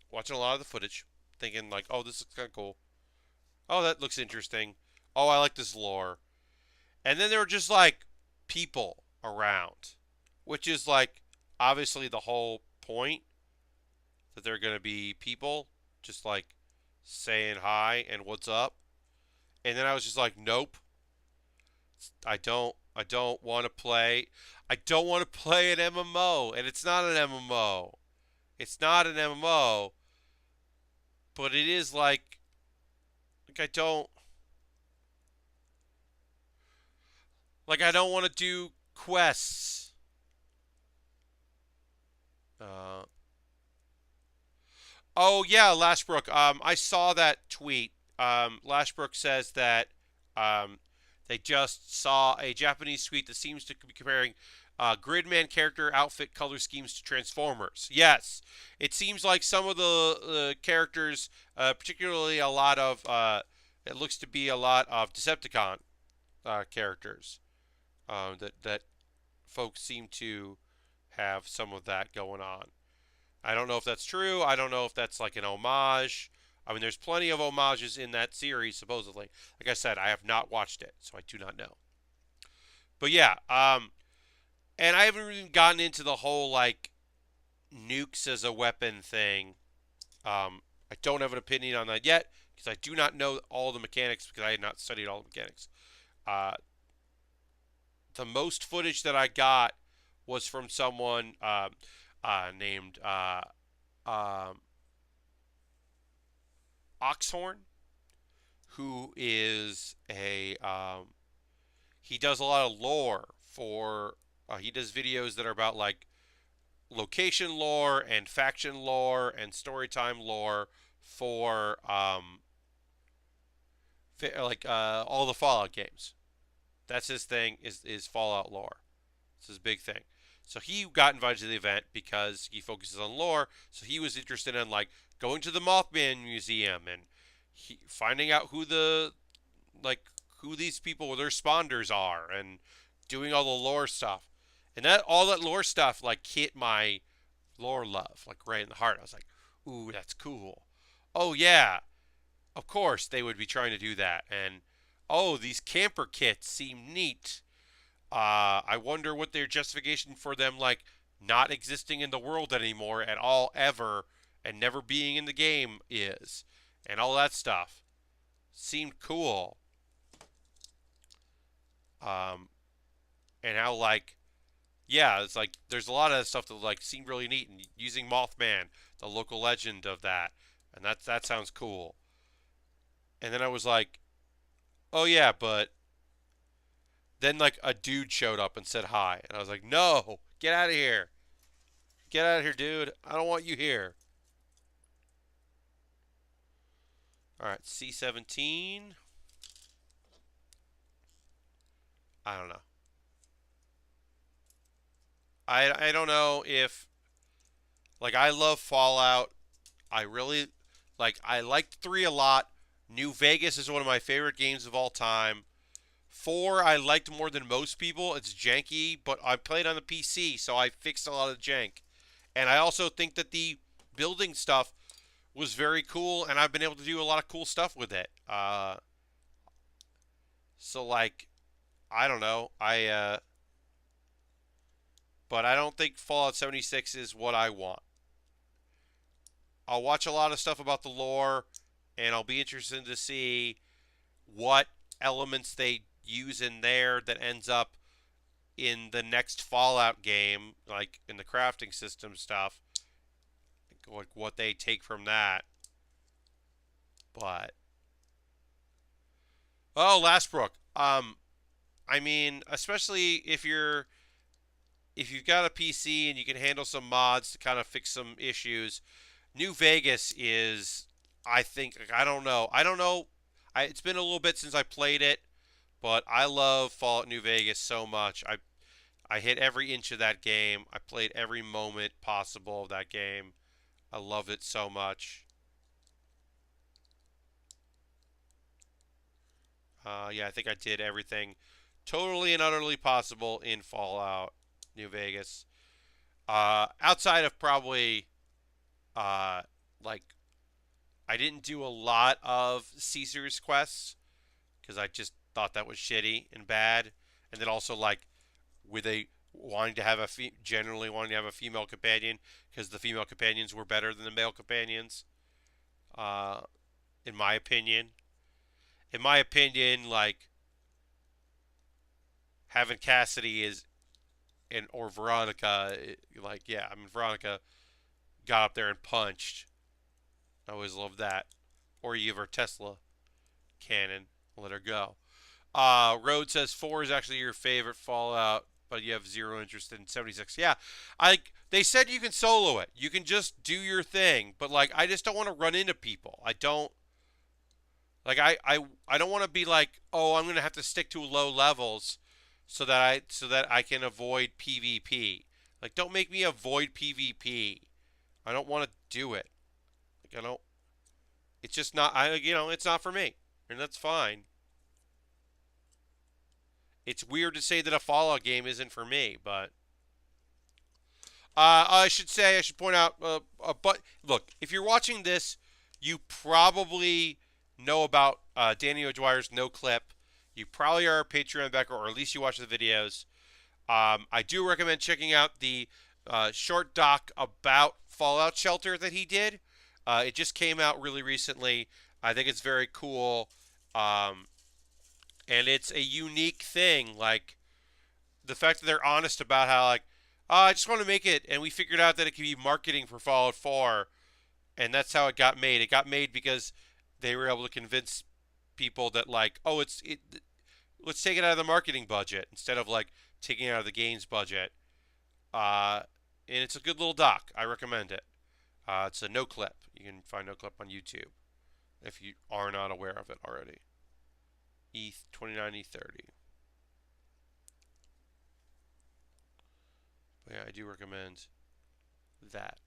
Watching a lot of the footage, thinking like, oh, this looks kind of cool. Oh, that looks interesting. Oh, I like this lore. And then there were just like people around, which is like obviously the whole point that they're going to be people just like saying hi and what's up. And then I was just like, nope. I don't want to play. I don't want to play an MMO, and it's not an MMO. It's not an MMO, but it is I don't want to do quests. Uh, oh yeah, Lashbrook. I saw that tweet. Lashbrook says that um, they just saw a Japanese tweet that seems to be comparing Gridman character outfit color schemes to Transformers. Yes, it seems like some of the characters, particularly a lot of, it looks to be a lot of Decepticon characters that folks seem to have some of that going on. I don't know if that's true. I don't know if that's like an homage. I mean, there's plenty of homages in that series, supposedly. Like I said, I have not watched it, so I do not know. But yeah, and I haven't even gotten into the whole like nukes as a weapon thing. I don't have an opinion on that yet because I do not know all the mechanics because I had not studied all the mechanics. Uh, the most footage that I got was from someone named um, Oxhorn, who is a he does a lot of lore for he does videos that are about like location lore and faction lore and storytime lore for like all the Fallout games. That's his thing is Fallout lore. It's his big thing. So he got invited to the event because he focuses on lore. So he was interested in like going to the Mothman Museum and finding out who the like who these people their spawners are and doing all the lore stuff. And that all that lore stuff like hit my lore love like right in the heart. I was like, "Ooh, that's cool." Oh yeah, of course they would be trying to do that. And oh, these camper kits seem neat. I wonder what their justification for them like not existing in the world anymore at all ever and never being in the game is, and all that stuff seemed cool. Um, and how like yeah, it's like there's a lot of stuff that like seemed really neat and using Mothman, the local legend of that, and that sounds cool. And then I was like, oh yeah, but then like a dude showed up and said hi, and I was like, no, get out of here. Get out of here, dude. I don't want you here. All right, C17. I don't know. I don't know if like I love Fallout. I really I liked 3 a lot. New Vegas is one of my favorite games of all time. 4 I liked more than most people. It's janky, but I played on the PC, so I fixed a lot of jank. And I also think that the building stuff was very cool, and I've been able to do a lot of cool stuff with it. So like, I don't know, but I don't think Fallout 76 is what I want. I'll watch a lot of stuff about the lore, and I'll be interested to see what elements they use in there that ends up in the next Fallout game, like in the crafting system stuff, like what they take from that. But oh, Lastbrook. I mean, especially if you've got a PC and you can handle some mods to kind of fix some issues. New Vegas is, I think, I don't know. I don't know. It's been a little bit since I played it, but I love Fallout New Vegas so much. I hit every inch of that game. I played every moment possible of that game. I loved it so much. Yeah, I think I did everything totally and utterly possible in Fallout New Vegas. Outside of probably, uh, like, I didn't do a lot of Caesar's quests because I just thought that was shitty and bad. And then also, like, with a wanting to have generally wanting to have a female companion because the female companions were better than the male companions, uh, in my opinion. In my opinion, like, having Cassidy is and or Veronica, like yeah, I mean Veronica got up there and punched. I always loved that. Or you give her Tesla cannon, let her go. Road says 4 is actually your favorite Fallout, but you have zero interest in 76. Yeah, they said you can solo it. You can just do your thing, but like I just don't want to run into people. I don't like I don't want to be like, "Oh, I'm going to have to stick to low levels so that I can avoid PvP." Like don't make me avoid PvP. I don't want to do it. Like I don't it's just not it's not for me. And that's fine. It's weird to say that a Fallout game isn't for me, but I should point out, but look, if you're watching this, you probably know about Danny O'Dwyer's No Clip. you probably are a Patreon backer, or at least you watch the videos. I do recommend checking out the short doc about Fallout Shelter that he did. It just came out really recently. I think it's very cool, um, and it's a unique thing. Like the fact that they're honest about how, like, oh, I just want to make it, and we figured out that it could be marketing for Fallout 4, and that's how it got made. It got made because they were able to convince people that, like, oh, let's take it out of the marketing budget instead of like taking it out of the games budget. Uh, and it's a good little doc. I recommend it. It's a no clip. You can find no clip on YouTube if you are not aware of it already. E29 E30. But yeah, I do recommend that.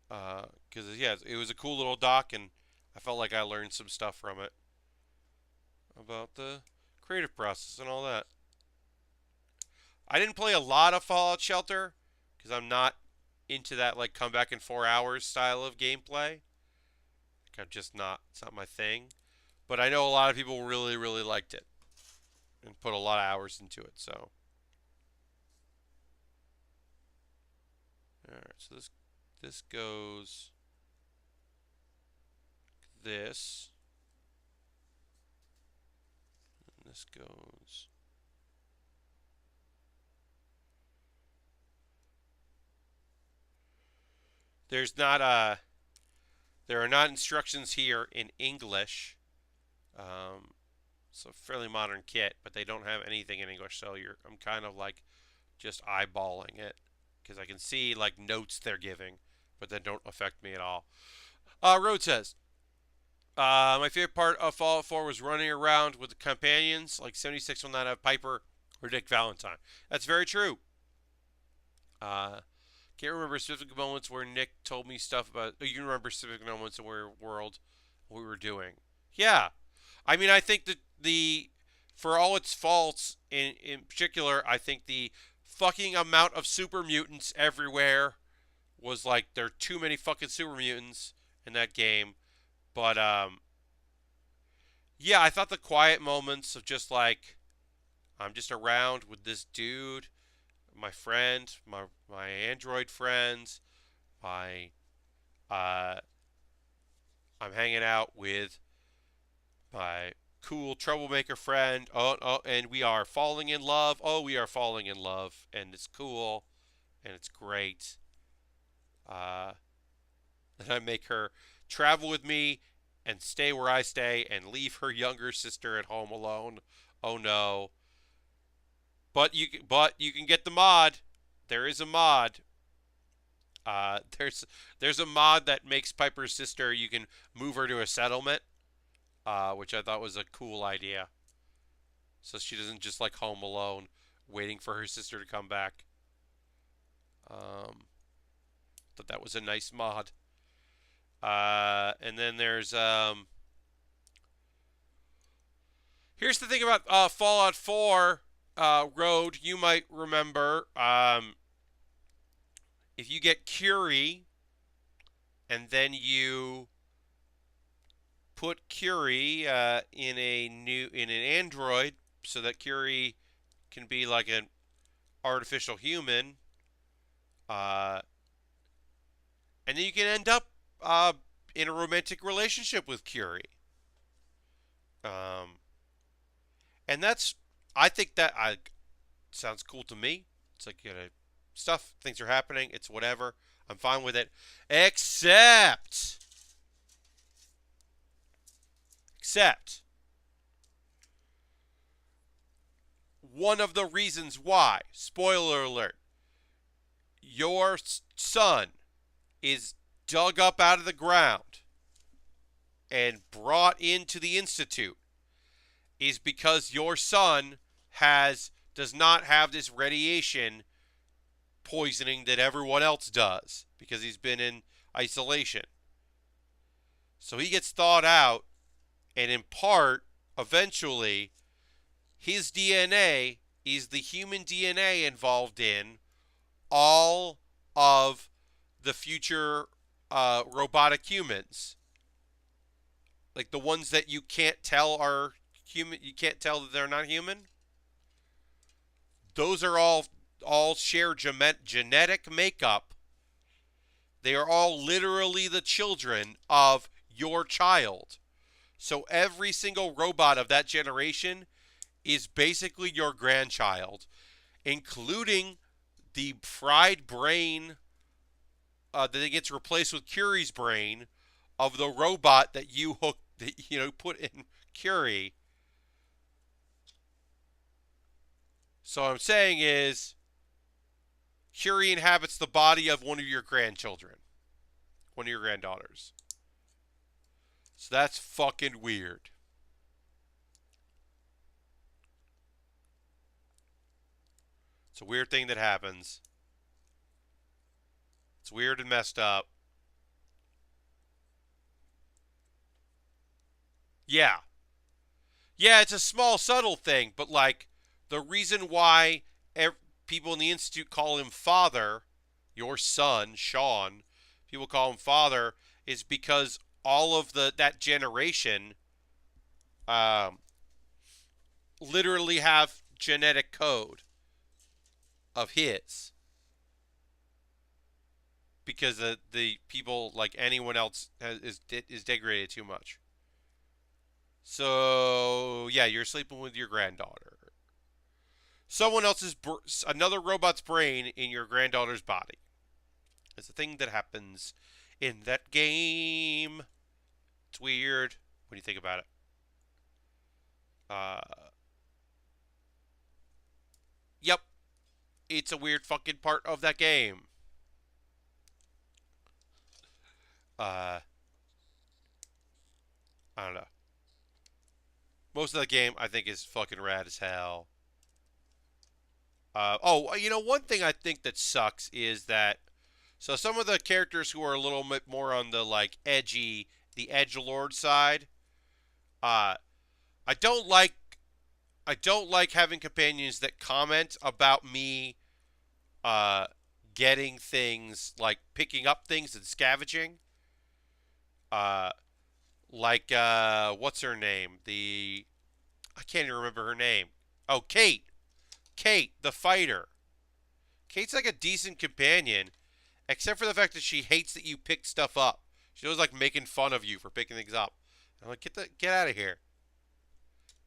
Because yeah, it was a cool little doc, and I felt like I learned some stuff from it about the creative process and all that. I didn't play a lot of Fallout Shelter because I'm not into that like come back in 4 hours style of gameplay. Like I'm just not. It's not my thing. But I know a lot of people really, really liked it and put a lot of hours into it. So, all right. So this goes this. And this goes. There's not a. There are not instructions here in English. It's a fairly modern kit, but they don't have anything in English, so I'm kind of like just eyeballing it because I can see like notes they're giving, but that don't affect me at all. Road says, my favorite part of Fallout 4 was running around with the companions. Like 76 will not have Piper or Dick Valentine. That's very true. Uh, can't remember specific moments where Nick told me stuff about. You can remember specific moments in where world what we were doing. Yeah, I mean, I think that for all its faults, in particular, I think the fucking amount of super mutants everywhere was like there are too many fucking super mutants in that game. But yeah, I thought the quiet moments of just like I'm just around with this dude, my friend, my android friends, my uh, I'm hanging out with my cool troublemaker friend. Oh, and we are falling in love. Oh, we are falling in love, and it's cool, and it's great. Uh, and I make her travel with me and stay where I stay and leave her younger sister at home alone. Oh no. But you can get the mod. There is a mod. There's a mod that makes Piper's sister. You can move her to a settlement, which I thought was a cool idea. So she doesn't just like home alone, waiting for her sister to come back. Thought that was a nice mod. And then here's the thing about Fallout 4 Road. You might remember if you get Curie and then you put Curie in an android so that Curie can be like an artificial human, uh, and then you can end up in a romantic relationship with Curie. Um, and that's I think that sounds cool to me. It's like stuff, things are happening. It's whatever. I'm fine with it, except except one of the reasons why. Spoiler alert: your son is dug up out of the ground and brought into the institute is because your son does not have this radiation poisoning that everyone else does because he's been in isolation. So he gets thawed out, and in part, eventually, his DNA is the human DNA involved in all of the future robotic humans. Like the ones that you can't tell are human. You can't tell that they're not human. Those are all share genetic makeup. They are all literally the children of your child. So every single robot of that generation is basically your grandchild, including the fried brain that gets replaced with Curie's brain of the robot that put in Curie. So what I'm saying is Curie inhabits the body of one of your grandchildren, one of your granddaughters. So that's fucking weird. It's a weird thing that happens. It's weird and messed up. Yeah. Yeah, it's a small, subtle thing, but like the reason why people in the Institute call him father, your son, Sean, people call him father, is because all of that generation um, literally have genetic code of his. Because the people, like anyone else, is degraded too much. So yeah, you're sleeping with your granddaughter. Another robot's brain in your granddaughter's body. It's a thing that happens in that game. It's weird when you think about it. Uh, yep, it's a weird fucking part of that game. Uh, I don't know. Most of the game I think is fucking rad as hell. One thing I think that sucks is that some of the characters who are a little bit more on the like the edgelord side, uh, I don't like I don't like having companions that comment about me uh, getting things like picking up things and scavenging. Uh, what's her name? I can't even remember her name. Oh, Kate. Kate, the fighter. Kate's like a decent companion, except for the fact that she hates that you pick stuff up. She was like making fun of you for picking things up. I'm like, get out of here.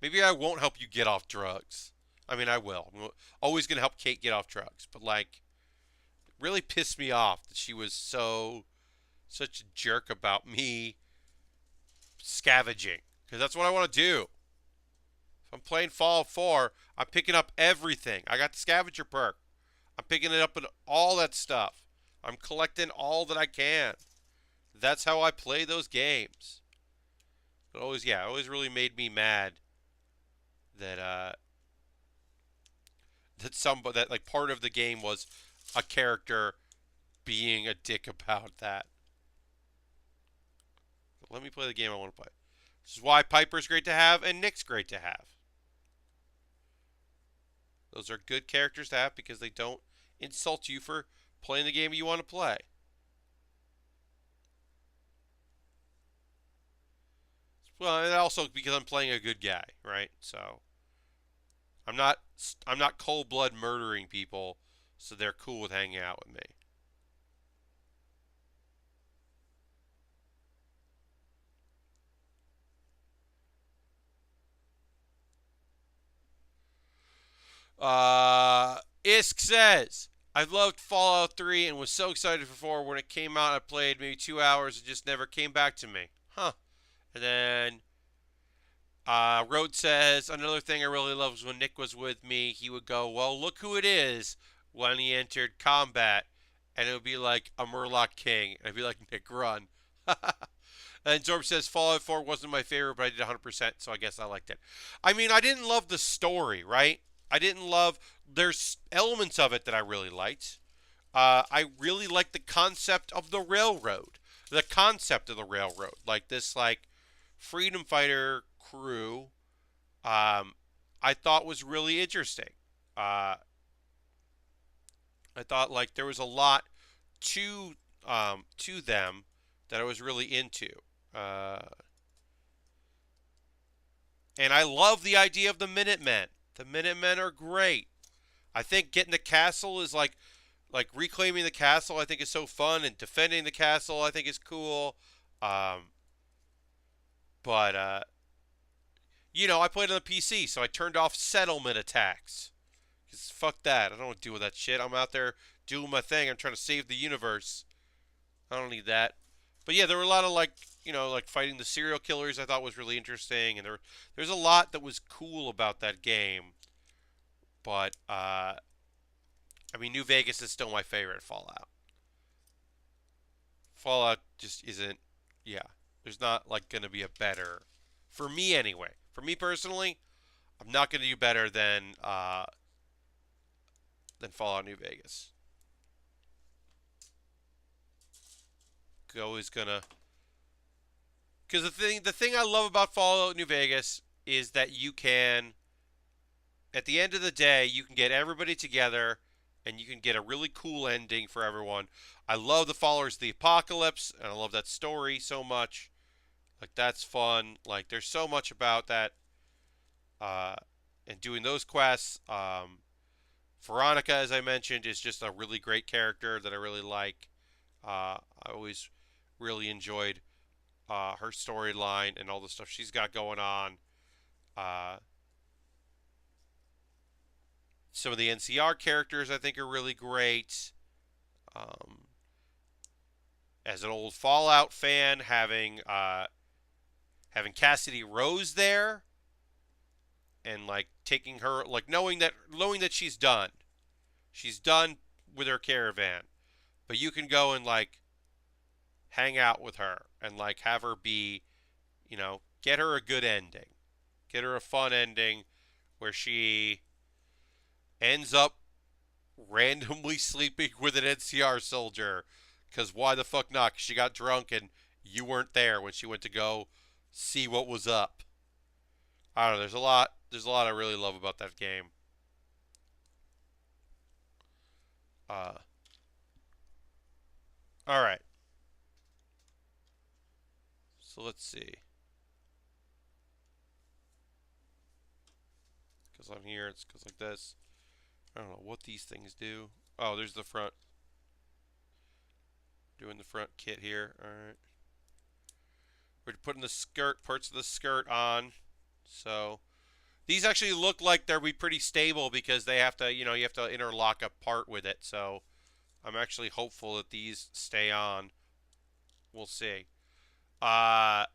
Maybe I won't help you get off drugs. I mean, I will. I'm always gonna help Kate get off drugs, but like, it really pissed me off that she was such a jerk about me scavenging, because that's what I want to do. If I'm playing Fallout 4, I'm picking up everything. I got the scavenger perk. I'm picking it up and all that stuff. I'm collecting all that I can. That's how I play those games. It always really made me mad that that like part of the game was a character being a dick about that. But let me play the game I want to play. This is why Piper's great to have and Nick's great to have. Those are good characters to have because they don't insult you for playing the game you want to play. Well, and also because I'm playing a good guy, right? So I'm not cold blood murdering people, so they're cool with hanging out with me. Isk says, I loved Fallout 3 and was so excited for 4 when it came out. I played maybe 2 hours and just never came back to me. Huh. And then Road says, another thing I really loved was when Nick was with me, he would go, well, look who it is when he entered combat. And it would be like a Murloc King. And I'd be like, Nick, run. And Zorb says, Fallout 4 wasn't my favorite, but I did 100%, so I guess I liked it. I mean, I didn't love the story, right? I didn't love, there's elements of it that I really liked. I really liked the concept of the railroad. The concept of the railroad. Like this, like, freedom fighter crew, I thought was really interesting. Uh, I thought like there was a lot to them that I was really into. Uh, And I love the idea of the Minutemen. The Minutemen are great. I think getting the castle is like reclaiming the castle. I think is so fun, and defending the castle I think is cool. Um, but I played on the PC, so I turned off settlement attacks. Cause fuck that. I don't want to deal with that shit. I'm out there doing my thing. I'm trying to save the universe. I don't need that. But yeah, there were a lot of like fighting the serial killers. I thought was really interesting, and there's a lot that was cool about that game. But I mean, New Vegas is still my favorite Fallout. Fallout just isn't. Yeah, there's not like gonna be a better for me anyway. For me personally, I'm not gonna do better than Fallout New Vegas. Go is gonna because the thing I love about Fallout New Vegas is that you can at the end of the day you can get everybody together and you can get a really cool ending for everyone. I love the followers of the apocalypse and I love that story so much. Like that's fun. Like there's so much about that uh and doing those quests. Veronica, as I mentioned, is just a really great character that I really like. I always really enjoyed her storyline and all the stuff she's got going on. Uh, some of the NCR characters I think are really great. Um, as an old Fallout fan, having Cassidy Rose there and like taking her, like knowing that she's done with her caravan, but you can go and like hang out with her and like have her be, get her a good ending, get her a fun ending where she ends up randomly sleeping with an NCR soldier. Because why the fuck not? 'Cause she got drunk and you weren't there when she went to go see what was up. I don't know. There's a lot. There's a lot I really love about that game. Uh, all right. So let's see. Because on here it's goes like this. I don't know what these things do. Oh, there's the front. Doing the front kit here. All right. We're putting the skirt parts of the skirt on. So these actually look like they'll be pretty stable because they have to, you have to interlock a part with it. So I'm actually hopeful that these stay on. We'll see. Uh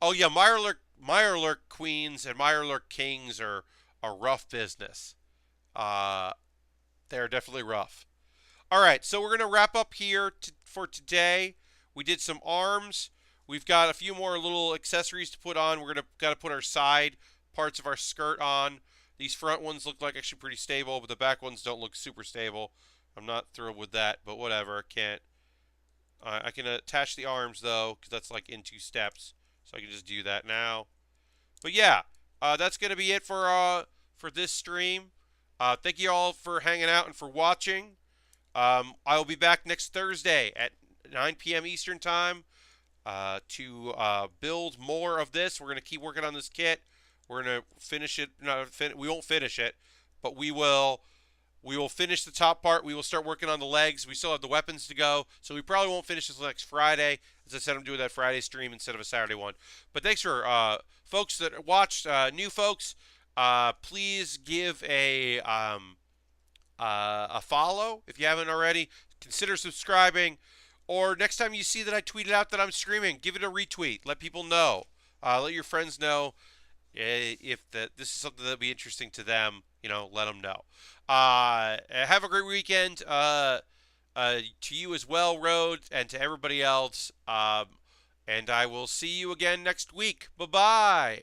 oh yeah, Mirelurk Queens and Mirelurk Kings are a rough business. Uh they're definitely rough. All right, so we're going to wrap up here for today. We did some arms. We've got a few more little accessories to put on. We're going to got to put our side parts of our skirt on. These front ones look like actually pretty stable, but the back ones don't look super stable. I'm not thrilled with that, but whatever. I can attach the arms though, because that's like in 2 steps, so I can just do that now. But yeah, that's going to be it for this stream. Thank you all for hanging out and for watching. I will be back next Thursday at 9 p.m. Eastern Time to build more of this. We're going to keep working on this kit. We're going to finish it. We won't finish it, but we will finish the top part. We will start working on the legs. We still have the weapons to go, so we probably won't finish this next Friday. As I said, I'm doing that Friday stream instead of a Saturday one. But thanks for folks that watched, new folks. Please give a follow if you haven't already. Consider subscribing. Or next time you see that I tweeted out that I'm streaming, give it a retweet. Let people know. Let your friends know if this is something that'll be interesting to them. Let them know. Have a great weekend to you as well, Road, and to everybody else. And I will see you again next week. Bye-bye.